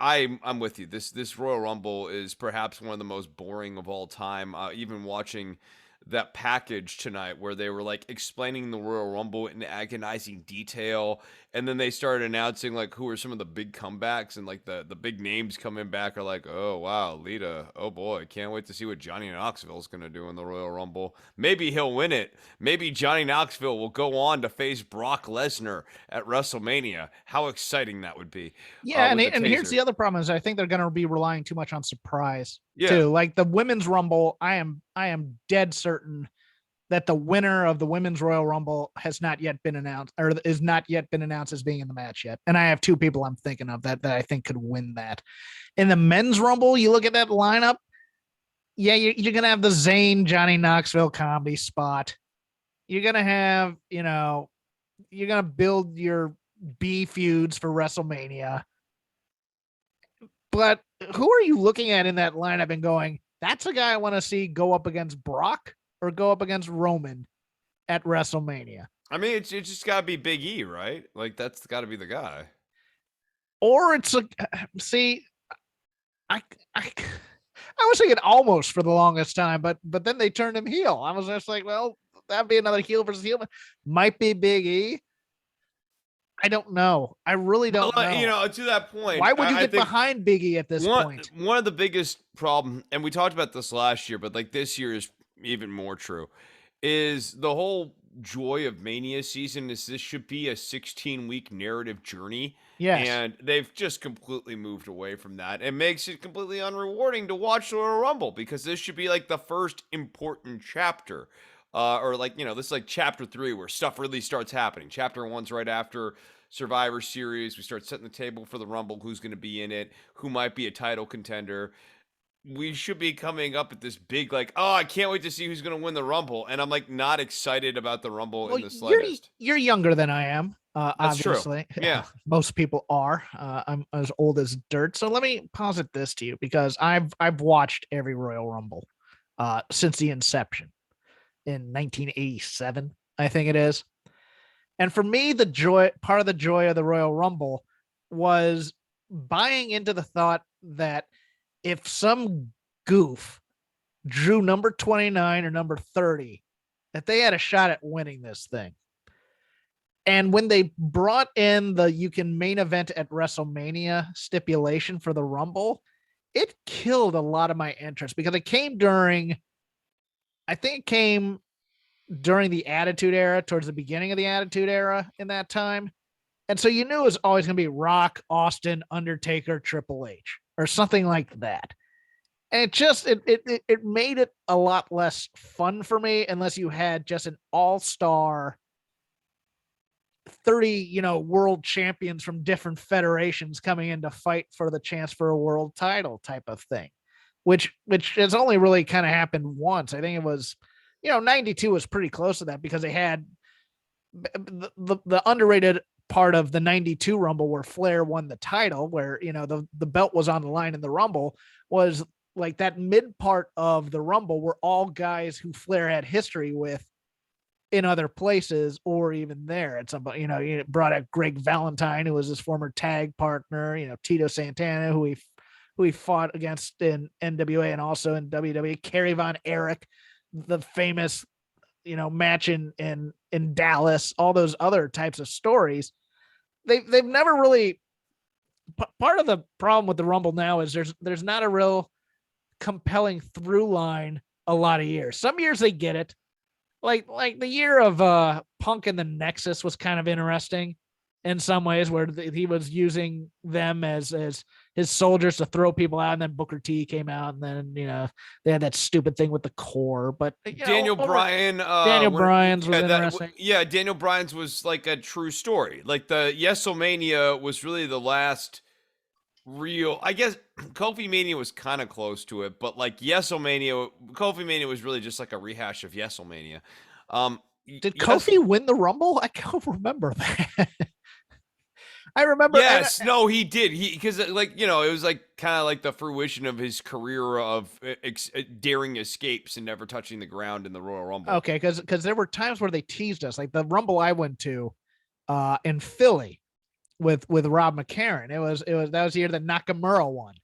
I'm with you. This Royal Rumble is perhaps one of the most boring of all time. Even watching that package tonight where they were like explaining the Royal Rumble in agonizing detail, and then they started announcing like who are some of the big comebacks, and like the big names coming back are like, oh wow, Lita, oh boy, can't wait to see what Johnny Knoxville is gonna do in the Royal Rumble. Maybe he'll win it. Maybe Johnny Knoxville will go on to face Brock Lesnar at WrestleMania. How exciting that would be. Yeah, With the and here's taser. the other problem is I think they're going to be relying too much on surprise Yeah. too. Like the women's rumble, I am dead certain that the winner of the women's Royal Rumble has not yet been announced, or is not yet been announced as being in the match yet. And I have two people I'm thinking of that I think could win that. In the men's Rumble, you look at that lineup. Yeah, you're gonna have the Zayn Johnny Knoxville comedy spot. You're gonna have, you're gonna build your B feuds for WrestleMania. But who are you looking at in that lineup and going, that's a guy I want to see go up against Brock or go up against Roman at WrestleMania? I mean, it's just got to be Big E, right? Like that's got to be the guy. Or it's a see, I I I was thinking almost for the longest time, but then they turned him heel. I was just like, well, that'd be another heel versus heel. Might be Big E. I don't know. I really don't Well, know. to that point, Why would you I get think behind Big E at this point? one of the biggest problem, and we talked about this last year, but like this year is even more true, is the whole joy of Mania season is this should be a 16-week narrative journey. Yes. And they've just completely moved away from that. It makes it completely unrewarding to watch the Royal Rumble because this should be like the first important chapter. Or like, this is like chapter 3 where stuff really starts happening. Chapter 1's right after Survivor Series. We start setting the table for the Rumble, who's going to be in it, who might be a title contender. We should be coming up at this big, like, oh, I can't wait to see who's going to win the Rumble. And I'm like not excited about the Rumble Well, in the slightest. you're younger than I am. That's true. Obviously, Yeah. most people are. I'm as old as dirt. So let me posit this to you because I've watched every Royal Rumble since the inception in 1987, I think it is. And for me, part of the joy of the Royal Rumble was buying into the thought that if some goof drew number 29 or number 30, that they had a shot at winning this thing. And when they brought in the you can main event at WrestleMania stipulation for the Rumble, it killed a lot of my interest because I think it came during the Attitude Era, towards the beginning of the Attitude Era in that time. And so you knew it was always going to be Rock, Austin, Undertaker, Triple H, or something like that. And it made it a lot less fun for me unless you had just an all-star 30, world champions from different federations coming in to fight for the chance for a world title type of thing, which has only really kind of happened once. I think it was, 92 was pretty close to that because they had the underrated part of the 92 Rumble where Flair won the title, where, the belt was on the line in the Rumble, was like that mid part of the Rumble were all guys who Flair had history with in other places or even there at some point. You brought out Greg Valentine, who was his former tag partner, Tito Santana, who he fought against in NWA and also in WWE, Kerry Von Erich, the famous, match in Dallas, all those other types of stories. They've never really, part of the problem with the Rumble now is there's not a real compelling through line a lot of years. Some years they get it. Like the year of Punk and the Nexus was kind of interesting in some ways, where he was using them as his soldiers to throw people out, and then Booker T came out, and then they had that stupid thing with the core. But Daniel Bryan's was interesting. Daniel Bryan's was like a true story. Like the Yeselmania was really the last real, I guess. Kofi Mania was kind of close to it, but like Kofi Mania was really just like a rehash of Yeselmania. Did Kofi win the Rumble? I can't remember that. I remember. Yes, no, he did. Because like it was like kind of like the fruition of his career of daring escapes and never touching the ground in the Royal Rumble. Okay, because there were times where they teased us, like the Rumble I went to in Philly with Rob McCarron. That was the year that Nakamura won.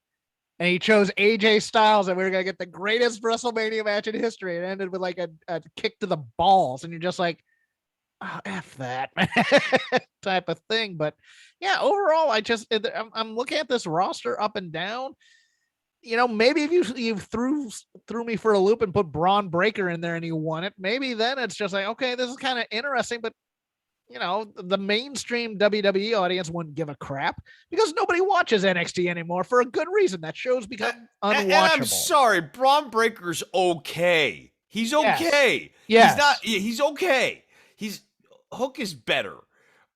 And he chose AJ Styles, and we were gonna get the greatest WrestleMania match in history. It ended with like a kick to the balls, and you're just like, oh, F that type of thing. But yeah, overall, I'm looking at this roster up and down. Maybe if you threw me for a loop and put Braun Breaker in there and you won it, maybe then it's just like, okay, this is kind of interesting, but the mainstream WWE audience wouldn't give a crap because nobody watches NXT anymore for a good reason. That show's become unwatchable. And I'm sorry, Braun Breaker's okay. He's okay. Yes. He's not. He's okay. Hook is better.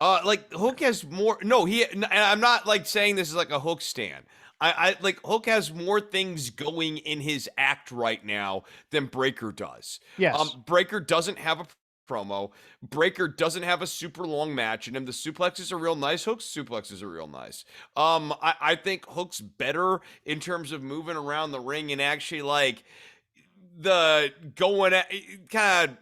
Like Hook has more. No, and I'm not like saying this is like a Hook stand. I like Hook has more things going in his act right now than Breaker does. Yes. Breaker doesn't have a promo. Breaker doesn't have a super long match in him. The suplexes are real nice. Hook's suplexes are real nice. I think Hook's better in terms of moving around the ring and actually like the going at kind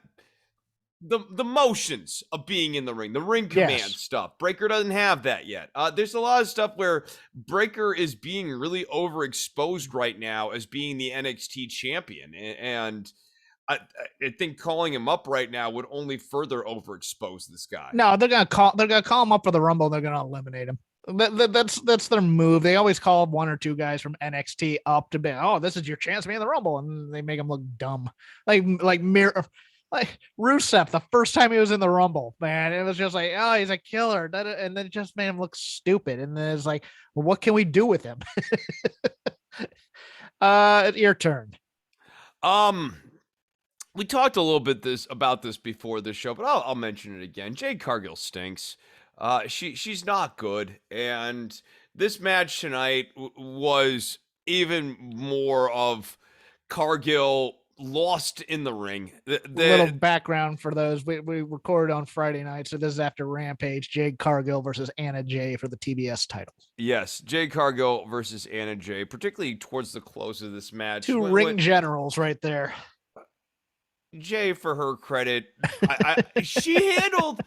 of the motions of being in the ring command stuff. Breaker doesn't have that yet. There's a lot of stuff where Breaker is being really overexposed right now as being the NXT champion, and I think calling him up right now would only further overexpose this guy. No, they're gonna call him up for the Rumble. They're gonna eliminate him. That's their move. They always call one or two guys from NXT up to be, oh, this is your chance to be in the Rumble, and they make them look dumb, like Rusev. The first time he was in the Rumble, man, it was just like, oh, he's a killer, and then it just made him look stupid. And then it's like, well, what can we do with him? Your turn. We talked a little bit about this before the show, but I'll mention it again. Jade Cargill stinks. She's not good, and this match tonight was even more of Cargill lost in the ring. Little background for those: we recorded on Friday night, so this is after Rampage. Jade Cargill versus Anna Jay for the TBS title. Yes, Jade Cargill versus Anna Jay, particularly towards the close of this match. Two ring generals right there. Jay, for her credit, she handled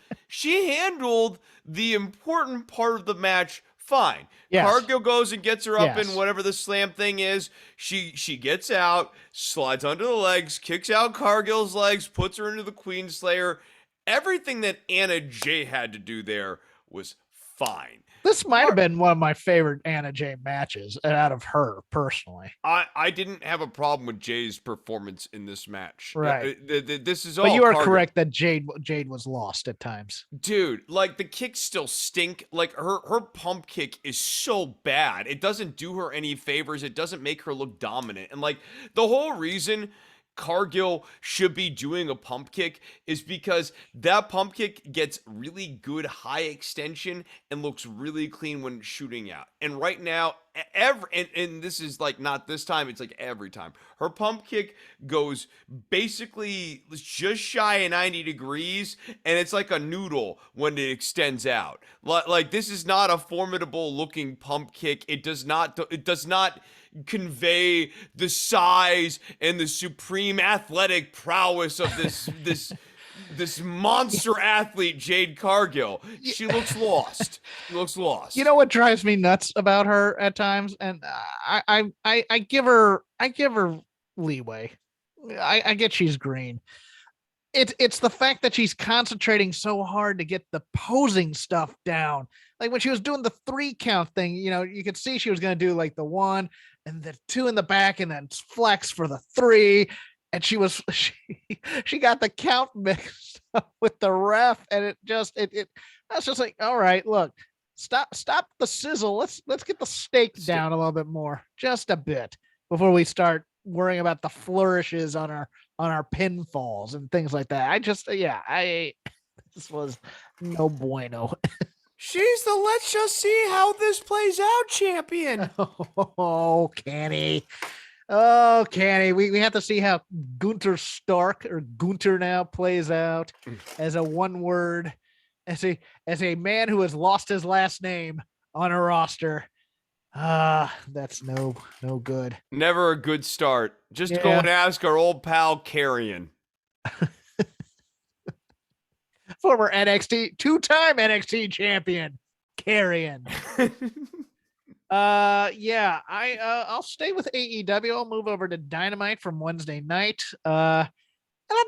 the important part of the match fine. Yes. Cargill goes and gets her up in whatever the slam thing is. She gets out, slides under the legs, kicks out Cargill's legs, puts her into the Queen Slayer. Everything that Anna Jay had to do there was fine. This might have been one of my favorite Anna Jay matches out of her personally. I didn't have a problem with Jay's performance in this match. Right. This is all. But you are Cargill. Correct that Jade was lost at times. Dude, like the kicks still stink. Like her pump kick is so bad. It doesn't do her any favors. It doesn't make her look dominant. And like the whole reason Cargill should be doing a pump kick is because that pump kick gets really good high extension and looks really clean when shooting out. And right now, and this is like not this time, it's like every time. Her pump kick goes basically just shy of 90 degrees, and it's like a noodle when it extends out. Like this is not a formidable looking pump kick. It does not convey the size and the supreme athletic prowess of this monster athlete Jade Cargill. She looks lost. You know what drives me nuts about her at times, and I give her leeway. I get she's green. It's the fact that she's concentrating so hard to get the posing stuff down. Like when she was doing the 3 count thing, you could see she was going to do like the 1 and the 2 in the back and then flex for the 3. And she got the count mixed up with the ref. And that's just like, all right, look, stop the sizzle. Let's get the steak down a little bit more, just a bit, before we start worrying about the flourishes on our pinfalls and things like that. This was no bueno. She's the let's just see how this plays out champion. Oh, Kenny. Oh, Kenny. We have to see how Gunther Stark, or Gunther now, plays out as a one-word as a man who has lost his last name on a roster. That's no good. Never a good start. Just go Yeah. and ask our old pal Carrion. Former NXT, two-time NXT champion, Carrion. Yeah, I'll stay with AEW. I'll move over to Dynamite from Wednesday night. And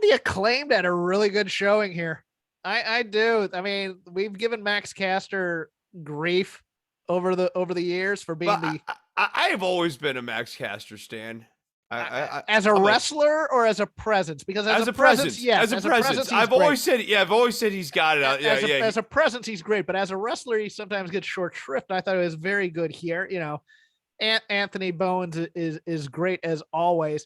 the Acclaimed had a really good showing here. I do. I mean, we've given Max Caster grief over the years for being But the I have always been a Max Caster stan. as a I'm a, wrestler or as a presence. Because as a presence, yes, as a presence. he's I've great. always said, yeah, I've always said he's got it. As a presence, he's great. But as a wrestler, he sometimes gets short shrift. I thought it was very good here. You know, Anthony Bowens is great as always.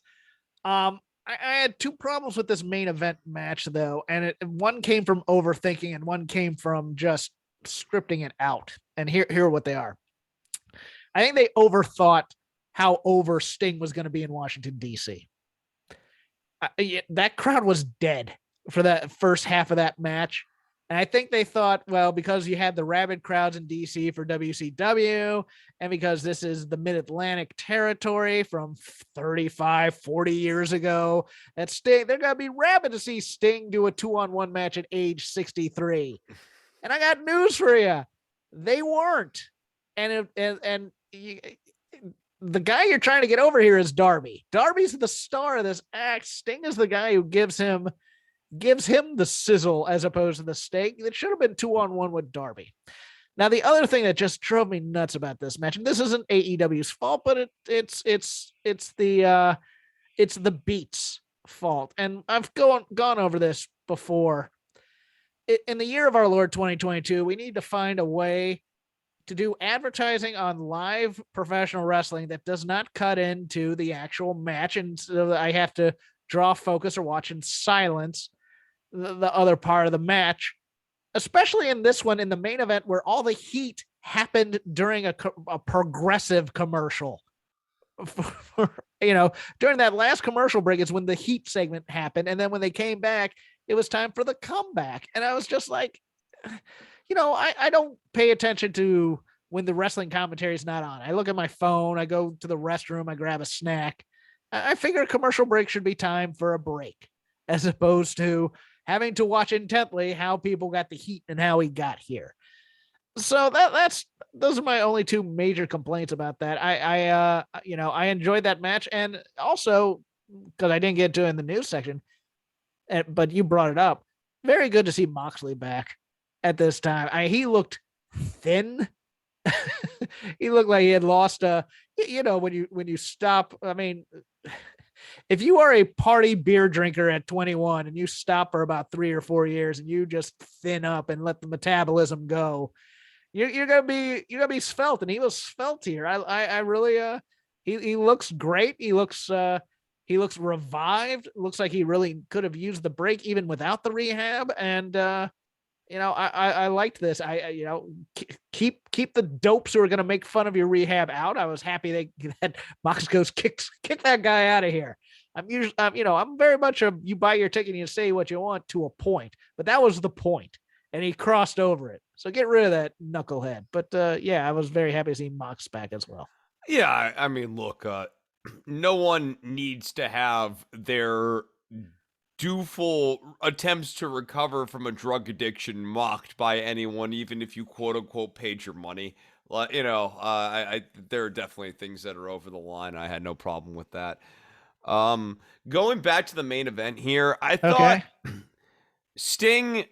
I had two problems with this main event match though, and one came from overthinking and one came from just scripting it out. And here are what they are. I think they overthought how over Sting was going to be in Washington D.C. That crowd was dead for that first half of that match. And I think they thought, well, because you had the rabid crowds in DC for WCW, and because this is the mid-Atlantic territory from 35, 40 years ago, that Sting, they're going to be rabid to see Sting do a 2-on-1 match at age 63. And I got news for you. They weren't. And the guy you're trying to get over here is Darby. Darby's the star of this act. Sting is the guy who gives him the sizzle as opposed to the steak. It should have been 2-on-1 with Darby. Now, the other thing that just drove me nuts about this match, and this isn't AEW's fault, but it's the beats fault. And I've gone over this before. In the year of our Lord 2022, we need to find a way to do advertising on live professional wrestling that does not cut into the actual match, and so I have to draw focus or watch in silence the other part of the match, especially in this one, in the main event where all the heat happened during a progressive commercial. During that last commercial break is when the heat segment happened. And then when they came back, it was time for the comeback. And I was just like, I don't pay attention to when the wrestling commentary is not on. I look at my phone, I go to the restroom, I grab a snack. I figure a commercial break should be time for a break, as opposed to having to watch intently how people got the heat and how he got here. So those are my only two major complaints about that. I enjoyed that match, and also because I didn't get to it in the news section, but you brought it up. Very good to see Moxley back at this time. He looked thin. He looked like he had lost when you stop. I mean, if you are a party beer drinker at 21 and you stop for about 3 or 4 years and you just thin up and let the metabolism go, you're gonna be svelte, and he was svelte here. I really he looks great. He looks revived. Looks like he really could have used the break even without the rehab. And I liked this. Keep the dopes who are going to make fun of your rehab out. I was happy that Mox goes kick that guy out of here. I'm very much you buy your ticket and you say what you want to a point, but that was the point, and he crossed over it. So get rid of that knucklehead. But I was very happy to see Mox back as well. Yeah, I mean, look, no one needs to have their dooful attempts to recover from a drug addiction mocked by anyone, even if you quote unquote paid your money. There are definitely things that are over the line. I had no problem with that. Going back to the main event here, I thought Sting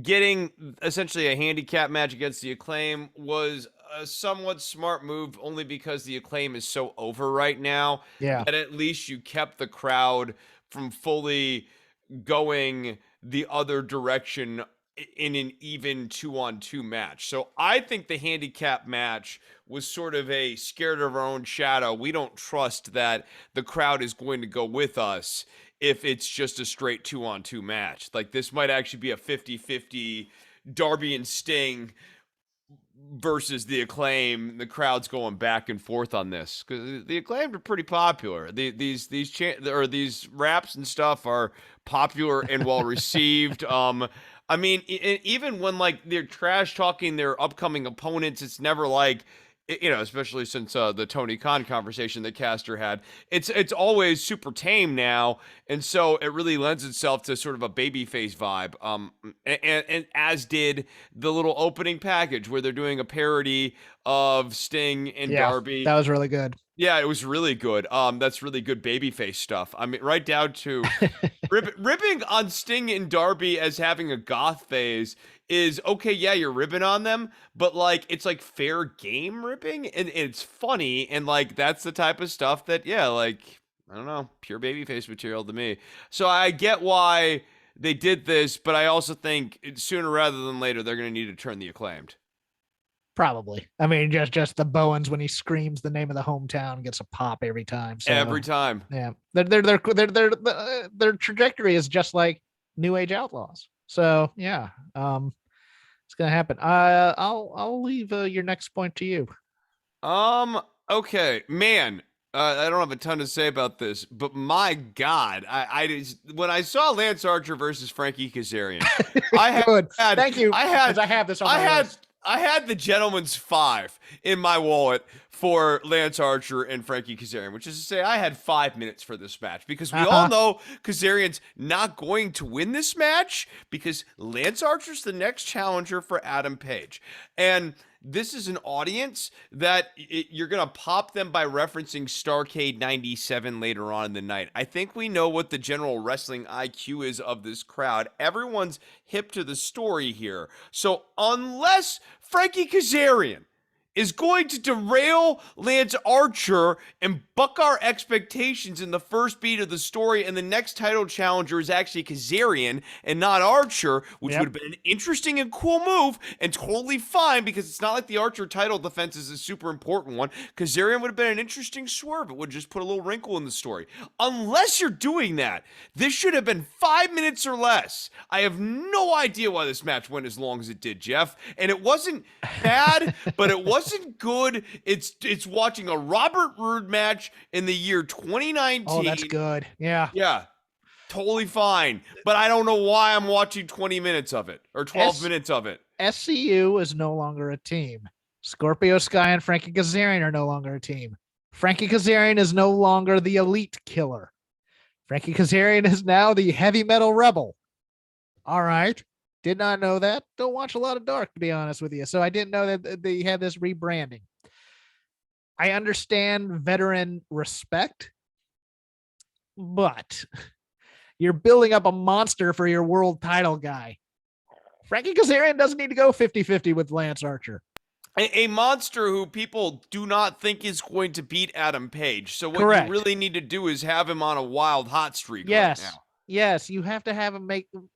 getting essentially a handicap match against the Acclaim was a somewhat smart move, only because the Acclaim is so over right now. Yeah. That at least you kept the crowd from fully going the other direction in an even 2-on-2 match. So I think the handicap match was sort of a scared of our own shadow. We don't trust that the crowd is going to go with us if it's just a straight 2-on-2 match. Like, this might actually be a 50-50 Darby and Sting versus the Acclaim. The crowd's going back and forth on this because the Acclaimed are pretty popular. These raps and stuff are popular and well received. I mean, even when like they're trash talking their upcoming opponents, it's never like, especially since the Tony Khan conversation that Caster had, it's always super tame now, and so it really lends itself to sort of a babyface vibe. And as did the little opening package where they're doing a parody of Sting and Yeah, Darby. that was really good. Yeah, it was really good. That's really good babyface stuff. I mean, right down to ripping on Sting and Darby as having a goth phase is okay. Yeah, you're ripping on them, but like it's like fair game ripping, and it's funny, and like that's the type of stuff that like I don't know, pure babyface material to me. So I get why they did this, but I also think sooner rather than later they're going to need to turn the Acclaimed. Probably. I mean, just the Bowens when he screams the name of the hometown gets a pop every time. So Every time. yeah, their trajectory is just like New Age Outlaws. So yeah, it's gonna happen. I'll leave your next point to you. Okay, man. I don't have a ton to say about this, but my God, I just when I saw Lance Archer versus Frankie Kazarian, I Good. had Thank you. I had 'cause I have this on I my had list. I had the gentleman's 5 in my wallet for Lance Archer and Frankie Kazarian, which is to say I had 5 minutes for this match because we all know Kazarian's not going to win this match because Lance Archer's the next challenger for Adam Page. And this is an audience that you're going to pop them by referencing Starrcade 97 later on in the night. I think we know what the general wrestling IQ is of this crowd. Everyone's hip to the story here. So unless Frankie Kazarian is going to derail Lance Archer and buck our expectations in the first beat of the story, and the next title challenger is actually Kazarian and not Archer, which would have been an interesting and cool move and totally fine because it's not like the Archer title defense is a super important one. Kazarian would have been an interesting swerve. It would just put a little wrinkle in the story. Unless you're doing that, this should have been 5 minutes or less. I have no idea why this match went as long as it did, Jeff. And it wasn't bad, but it wasn't good. It's watching a Robert Roode match in the year 2019. Oh, that's good. Yeah. Yeah, totally fine. But I don't know why I'm watching 20 minutes of it or 12 minutes of it. SCU is no longer a team. Scorpio Sky and Frankie Kazarian are no longer a team. Frankie Kazarian is no longer the elite killer. Frankie Kazarian is now the heavy metal rebel. All right. Did not know that. Don't watch a lot of Dark, to be honest with you. So I didn't know that they had this rebranding. I understand veteran respect, but you're building up a monster for your world title guy. Frankie Kazarian doesn't need to go 50-50 with Lance Archer. A monster who people do not think is going to beat Adam Page. So what Correct. you really need to do is have him on a wild hot streak Yes. right now. Yes, you have to have him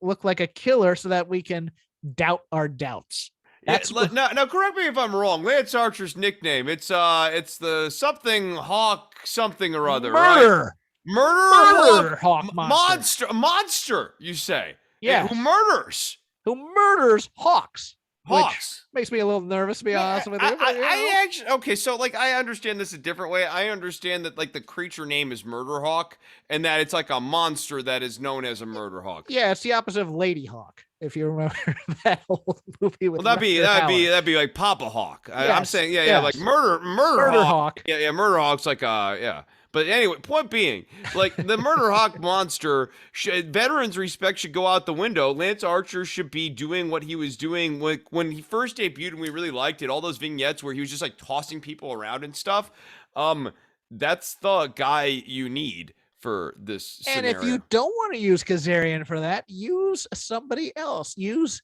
look like a killer so that we can doubt our doubts. That's now correct me if I'm wrong. Lance Archer's nickname, it's the something Hawk something or other, Murder. right? Murder Hawk monster, you say. Yeah. Who murders Hawks. Hawks. Which makes me a little nervous, to be honest with you. I actually, okay, so like I understand this a different way. I understand that like the creature name is Murder Hawk and that it's like a monster that is known as a Murder Hawk. Yeah, it's the opposite of Lady Hawk, if you remember that old movie with that'd be like Papa Hawk. Yes, I'm saying like Murder Hawk. Yeah, Murder Hawk's like yeah. But anyway, point being, like the Murder Hawk monster, veterans' respect should go out the window. Lance Archer should be doing what he was doing when he first debuted, and we really liked it. All those vignettes where he was just like tossing people around and stuff. That's the guy you need for this scenario. And if you don't want to use Kazarian for that, use somebody else. Use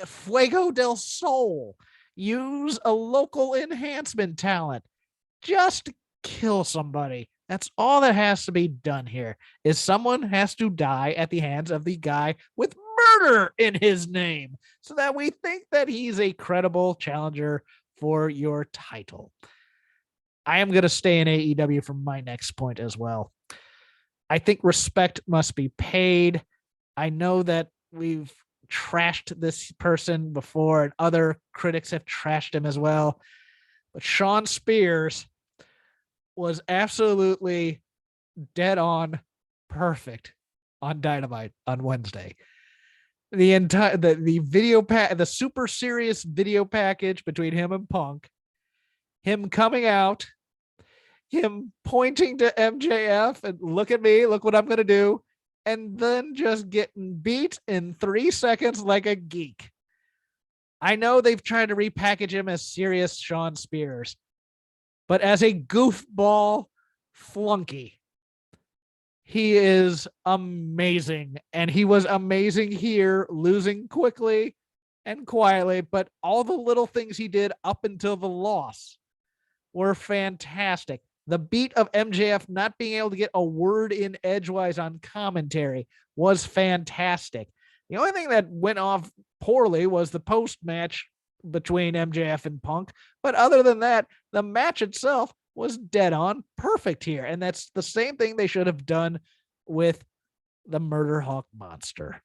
Fuego del Sol. Use a local enhancement talent. Just kill somebody. That's all that has to be done here. Is someone has to die at the hands of the guy with murder in his name so that we think that he's a credible challenger for your title. I am going to stay in AEW for my next point as well. I think respect must be paid. I know that we've trashed this person before and other critics have trashed him as well, but Shawn Spears was absolutely dead on perfect on Dynamite on Wednesday. the entire the video the super serious video package between him and Punk, him coming out, him pointing to MJF and look at me, look what I'm gonna do, and then just getting beat in 3 seconds like a geek. I know they've tried to repackage him as serious Shawn Spears, but as a goofball flunky, he is amazing. And he was amazing here, losing quickly and quietly, but all the little things he did up until the loss were fantastic. The beat of MJF not being able to get a word in edgewise on commentary was fantastic. The only thing that went off poorly was the post match between MJF and Punk. But other than that, the match itself was dead on perfect here. And that's the same thing they should have done with the Murder Hawk Monster.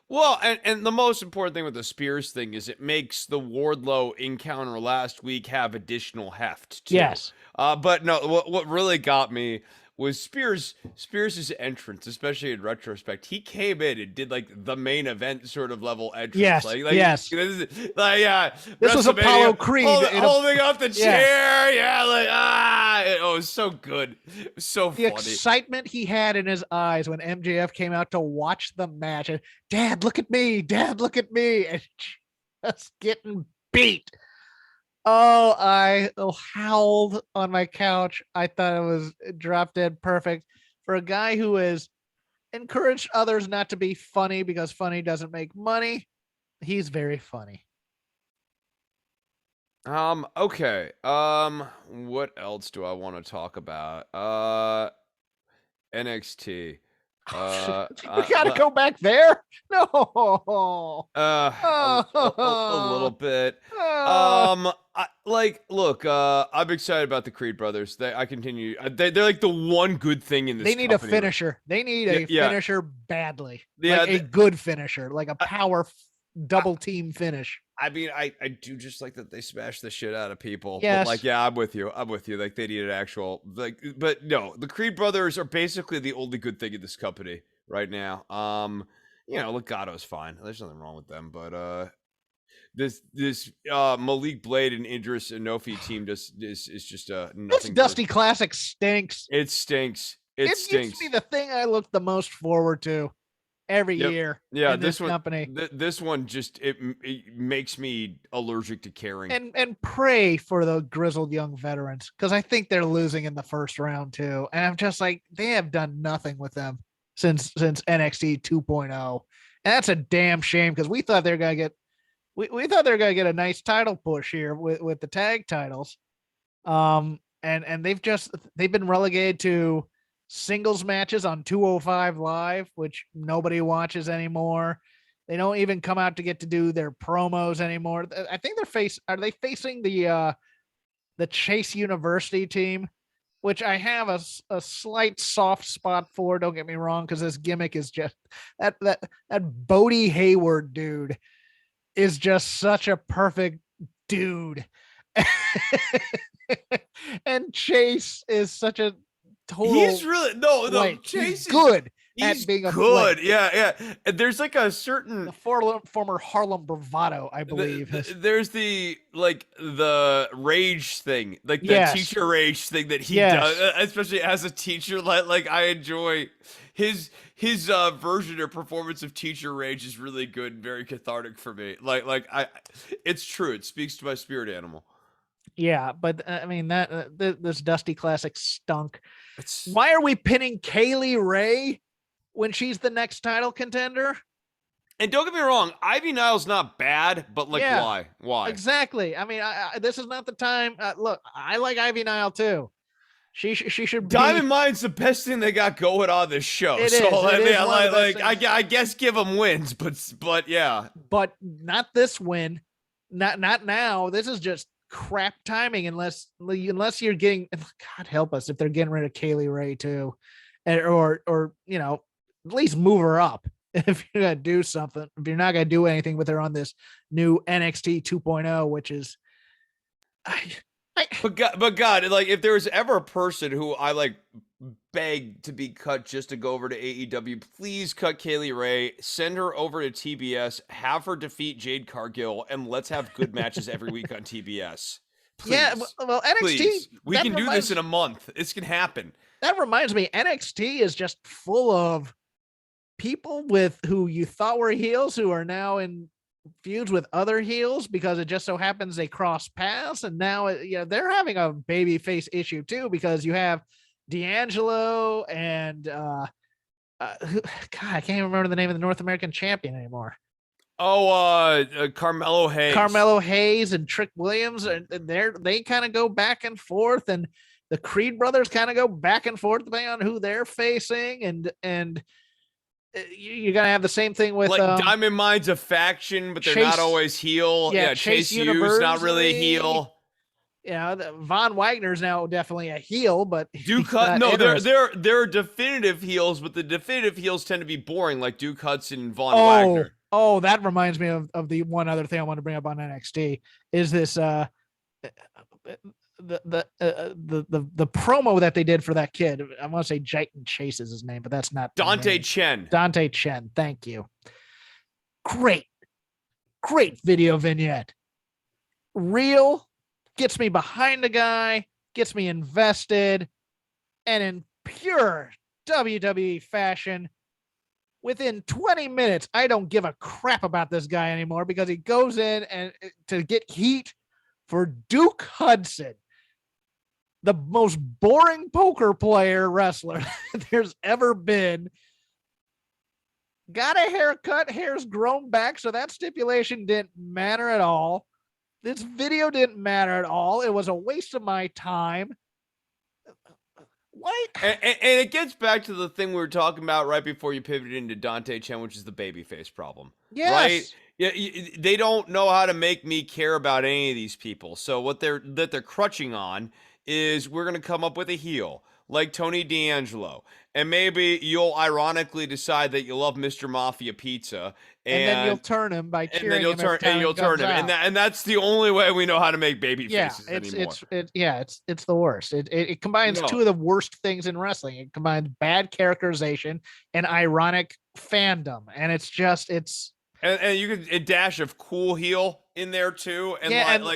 Well, and the most important thing with the Spears thing is it makes the Wardlow encounter last week have additional heft too. Yes. But no, what really got me was Spears' entrance, especially in retrospect. He came in and did like the main event sort of level entrance. Yes, yes. This was Apollo Creed holding up the chair. Yeah, it was so good. It was so funny. The excitement he had in his eyes when MJF came out to watch the match. And, Dad, look at me. Dad, look at me. And just getting beat. Oh, I howled on my couch. I thought it was drop dead perfect for a guy who has encouraged others not to be funny because funny doesn't make money. He's very funny. Okay. What else do I want to talk about? NXT. We gotta go back there. No. A little bit. Look, I'm excited about the Creed brothers. I continue. They're like the one good thing in this. They need a finisher. They need a finisher badly. Yeah, like a good finisher, like a power double team finish. I mean, I do just like that they smash the shit out of people. Yes. But like, yeah, I'm with you. Like they need an actual but no, the Creed brothers are basically the only good thing in this company right now. Legato's fine. There's nothing wrong with them, but this Malik Blade and Idris Inofi team just is just nothing. This Dusty Classic stinks. It stinks. It stinks. Used to be the thing I look the most forward to every year. Yeah, in this company. This one just it makes me allergic to caring. And pray for the grizzled young veterans because I think they're losing in the first round too. And I'm just like, they have done nothing with them since NXT 2.0. And that's a damn shame because we thought they're gonna get we thought they were gonna get a nice title push here with the tag titles. And they've been relegated to singles matches on 205 Live, which nobody watches anymore. They don't even come out to get to do their promos anymore. I think are they facing the Chase University team, which I have a slight soft spot for. Don't get me wrong, because this gimmick is just that Bodie Hayward dude is just such a perfect dude. And Chase is such a total. He's really no. Chase is good. He's at being a good. Yeah. And there's like a certain former Harlem Bravado, I believe. There's the rage thing, like the teacher rage thing that he does, especially as a teacher. Like I enjoy his version or performance of teacher rage is really good and very cathartic for me. It's true. It speaks to my spirit animal. Yeah, but I mean this Dusty Classic stunk. Why are we pinning Kaylee Ray when she's the next title contender? And don't get me wrong, Ivy Nile's not bad, but why? Why? Exactly. I mean, this is not the time. Look, I like Ivy Nile too. She should be. Diamond Mine's the best thing they got going on this show. I guess give them wins, but yeah. But not this win. Not now. This is just crap timing unless you're getting, God help us if they're getting rid of Kaylee Ray too, or at least move her up if you're gonna do something. If you're not gonna do anything with her on this new NXT 2.0, which is but God, like if there was ever a person who I like beg to be cut just to go over to AEW. Please cut Kaylee Ray, send her over to TBS, have her defeat Jade Cargill, and let's have good matches every week on TBS. Yeah, Please. well, NXT. Please. We can do this in a month. This can happen. That reminds me, NXT is just full of people who you thought were heels who are now in feuds with other heels because it just so happens they cross paths, and now they're having a babyface issue too because you have D'Angelo and God, I can't even remember the name of the North American champion anymore. Carmelo Hayes. Carmelo Hayes and Trick Williams, and they kind of go back and forth, and the Creed brothers kind of go back and forth depending on who they're facing, and you're gonna have the same thing with like Diamond Mine's a faction, but they're not always heel. Yeah, Chase U's not really a heel. Von Wagner's now definitely a heel, but Duke Hudson. No, they're definitive heels, but the definitive heels tend to be boring, like Duke Hudson and Von Wagner. Oh, that reminds me of the one other thing I want to bring up on NXT is this the promo that they did for that kid. I want to say Jayton Chase is his name, but that's not Dante Chen. Dante Chen. Thank you. Great video vignette. Real, gets me behind the guy, gets me invested, and in pure WWE fashion, within 20 minutes, I don't give a crap about this guy anymore because he goes in and to get heat for Duke Hudson, the most boring poker player wrestler there's ever been. Got a haircut, hair's grown back, so that stipulation didn't matter at all. This video didn't matter at all. It was a waste of my time. What? And it gets back to the thing we were talking about right before you pivoted into Dante Chen, which is the babyface problem. Yes. Right? Yeah, they don't know how to make me care about any of these people. So what they're crutching on is we're going to come up with a heel like Tony D'Angelo. And maybe you'll ironically decide that you love Mr. Mafia Pizza. And then you'll turn him by cheering him. And you'll turn him. And that's the only way we know how to make baby faces anymore. It's the worst. It combines two of the worst things in wrestling. It combines bad characterization and ironic fandom. And it's and you could a dash of cool heel in there too. And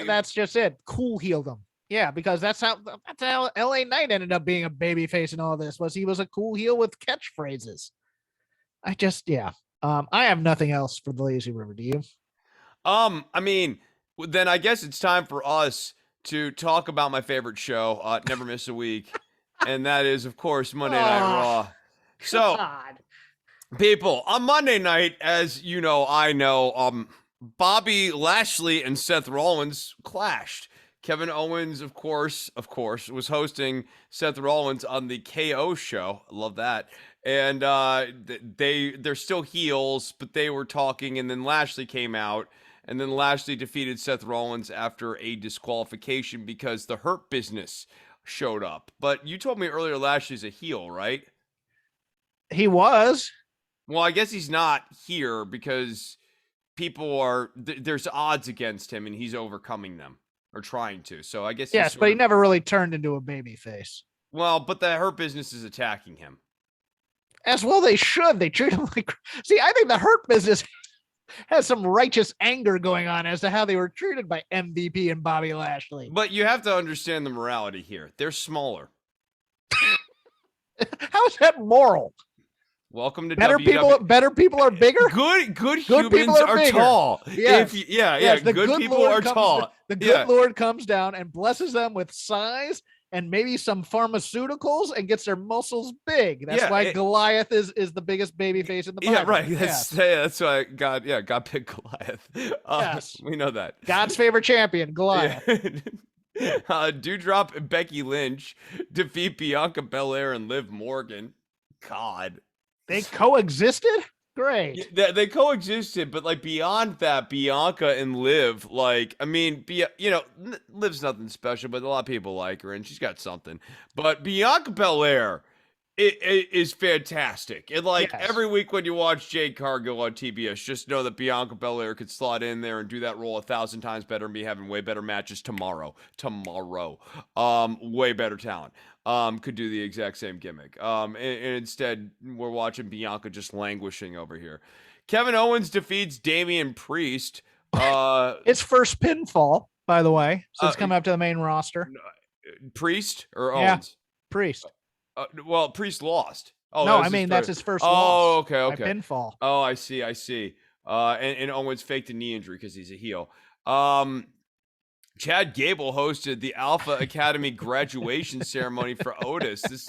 that's just it. Cool heel them. Yeah, because that's how LA Knight ended up being a babyface in all this. He was a cool heel with catchphrases. I have nothing else for the Lazy River. Do you? I mean, then I guess it's time for us to talk about my favorite show, Never Miss a Week, and that is, of course, Monday Night Raw. So, people, on Monday night, as you know, I know, Bobby Lashley and Seth Rollins clashed. Kevin Owens, of course, was hosting Seth Rollins on the KO show. I love that. And they're still heels, but they were talking, and then Lashley came out, and then Lashley defeated Seth Rollins after a disqualification because the Hurt Business showed up. But you told me earlier Lashley's a heel, right? He was. Well, I guess he's not here because there's odds against him, and he's overcoming them. Or trying to. So I guess but he never really turned into a babyface. Well, but the Hurt Business is attacking him. As well they should. They treat him like... See, I think the Hurt Business has some righteous anger going on as to how they were treated by MVP and Bobby Lashley. But you have to understand the morality here. They're smaller. How's that moral? Welcome to better WWE. Better people are bigger. Good humans are tall. Yes. The good people are tall. The good Lord comes down and blesses them with size and maybe some pharmaceuticals and gets their muscles big. That's why Goliath is the biggest babyface in the Bible. Yeah, right. That's why God picked Goliath. Yes. We know that. God's favorite champion, Goliath. Doudrop and Becky Lynch defeat Bianca Belair and Liv Morgan. God. They coexisted? Great. They coexisted, but like beyond that, Bianca and Liv, Liv's nothing special, but a lot of people like her and she's got something. But Bianca Belair It is fantastic. And like Yes. every week when you watch Jade Cargill on TBS, just know that Bianca Belair could slot in there and do that role 1,000 times better and be having way better matches tomorrow. Way better talent. Could do the exact same gimmick. And instead we're watching Bianca just languishing over here. Kevin Owens defeats Damian Priest. His first pinfall, by the way, since coming up to the main roster. Priest or Yeah, Owens? Priest. Well, Priest lost. Oh, no, I mean that's his first loss. Oh, okay. By pinfall. Oh, I see. And Owens faked a knee injury because he's a heel. Chad Gable hosted the Alpha Academy graduation ceremony for Otis. This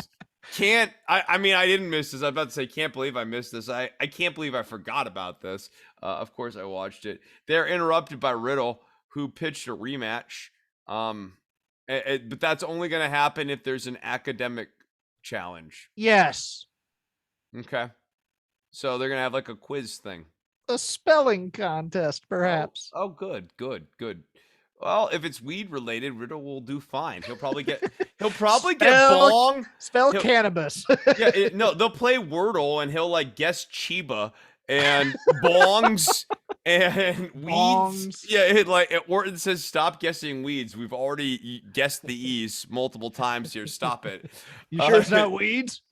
can't. I mean, I didn't miss this. I was about to say, can't believe I missed this. I can't believe I forgot about this. Of course, I watched it. They're interrupted by Riddle, who pitched a rematch. But that's only going to happen if there's an academic challenge. Yes. Okay. So they're going to have like a quiz thing. A spelling contest, perhaps. Oh, good. Well, if it's weed related, Riddle will do fine. He'll probably get bong. Spell cannabis. No, they'll play Wordle and he'll like guess Chiba and bongs and weeds. Bongs. Yeah, Orton says stop guessing weeds. We've already guessed the E's multiple times here. Stop it. You sure it's not weeds?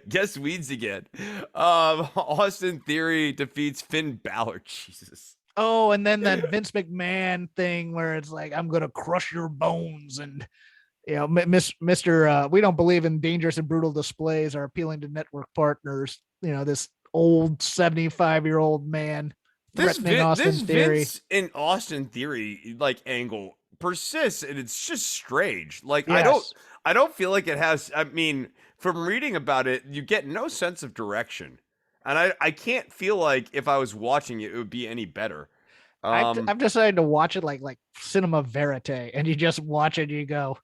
Guess weeds again. Austin Theory defeats Finn Balor. Jesus. Oh, and then that Vince McMahon thing where it's like, I'm gonna crush your bones, and Mr. We don't believe in dangerous and brutal displays are appealing to network partners. This old 75-year-old man threatening Austin Theory. Vince and Austin Theory like angle persists, and it's just strange. Like yes. I don't feel like it has. I mean, from reading about it, you get no sense of direction. And I can't feel like if I was watching it, it would be any better. I've decided to watch it like cinema verite, and you just watch it and you go,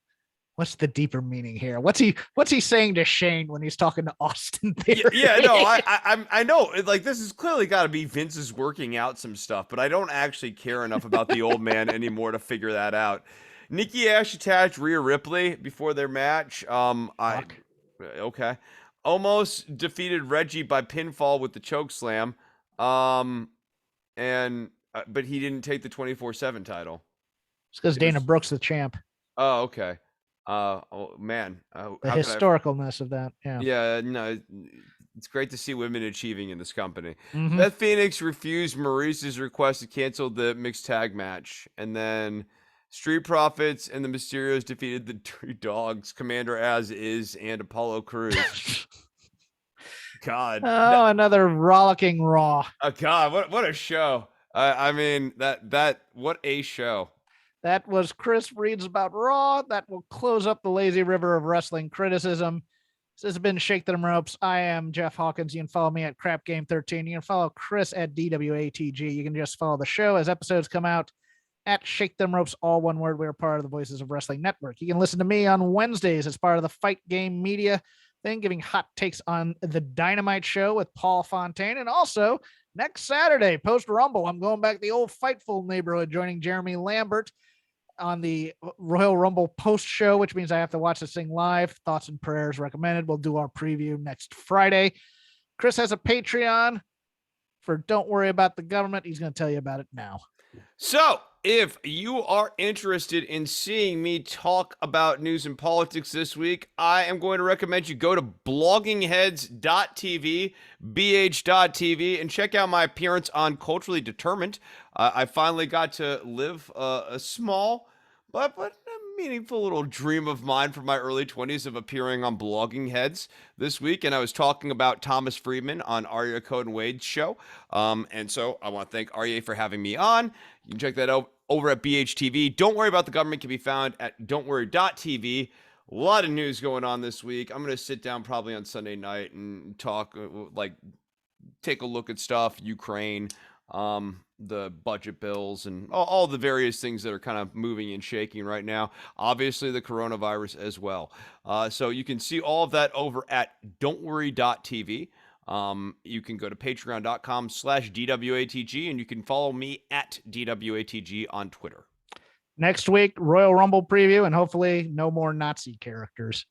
what's the deeper meaning here? What's he saying to Shane when he's talking to Austin Theory? I know. Like, this has clearly got to be Vince's working out some stuff, but I don't actually care enough about the old man anymore to figure that out. Nikki Ash attacked Rhea Ripley before their match. Okay. Almost defeated Reggie by pinfall with the choke slam. But he didn't take the 24/7 title. It's because Dana Brooke's the champ. Oh, okay. Oh man. The historicalness of that. Yeah. Yeah, no, it's great to see women achieving in this company. Mm-hmm. Beth Phoenix refused Maurice's request to cancel the mixed tag match, and then Street Profits and the Mysterios defeated the Dirty Dogs, Commander As Is, and Apollo Crews. God. Oh, another rollicking Raw. Oh God, what a show. I mean, that what a show. That was Chris Reads About Raw. That will close up the lazy river of wrestling criticism. This has been Shake Them Ropes. I am Jeff Hawkins. You can follow me at Crap Game 13. You can follow Chris at DWATG. You can just follow the show as episodes come out at Shake Them Ropes, all one word. We're part of the Voices of Wrestling Network. You can listen to me on Wednesdays as part of the Fight Game Media thing, giving hot takes on the Dynamite Show with Paul Fontaine. And also next Saturday, post Rumble, I'm going back to the old Fightful neighborhood, joining Jeremy Lambert on the Royal Rumble post show, which means I have to watch this thing live. Thoughts and prayers recommended. We'll do our preview next Friday. Chris has a Patreon for Don't Worry About the Government. He's going to tell you about it now. So if you are interested in seeing me talk about news and politics this week, I am going to recommend you go to bloggingheads.tv, bh.tv, and check out my appearance on Culturally Determined. I finally got to live a small but a meaningful little dream of mine from my early 20s of appearing on Blogging Heads this week, and I was talking about Thomas Friedman on Arya Code and Wade's show, and so I want to thank Arya for having me on. You can check that out over at BHTV. Don't Worry About the Government can be found at don'tworry.tv. A lot of news going on this week. I'm going to sit down probably on Sunday night and talk, take a look at stuff, Ukraine, the budget bills, and all the various things that are kind of moving and shaking right now. Obviously, the coronavirus as well. So you can see all of that over at don'tworry.tv. You can go to patreon.com/DWATG, and you can follow me at DWATG on Twitter. Next week, Royal Rumble preview, and hopefully no more Nazi characters.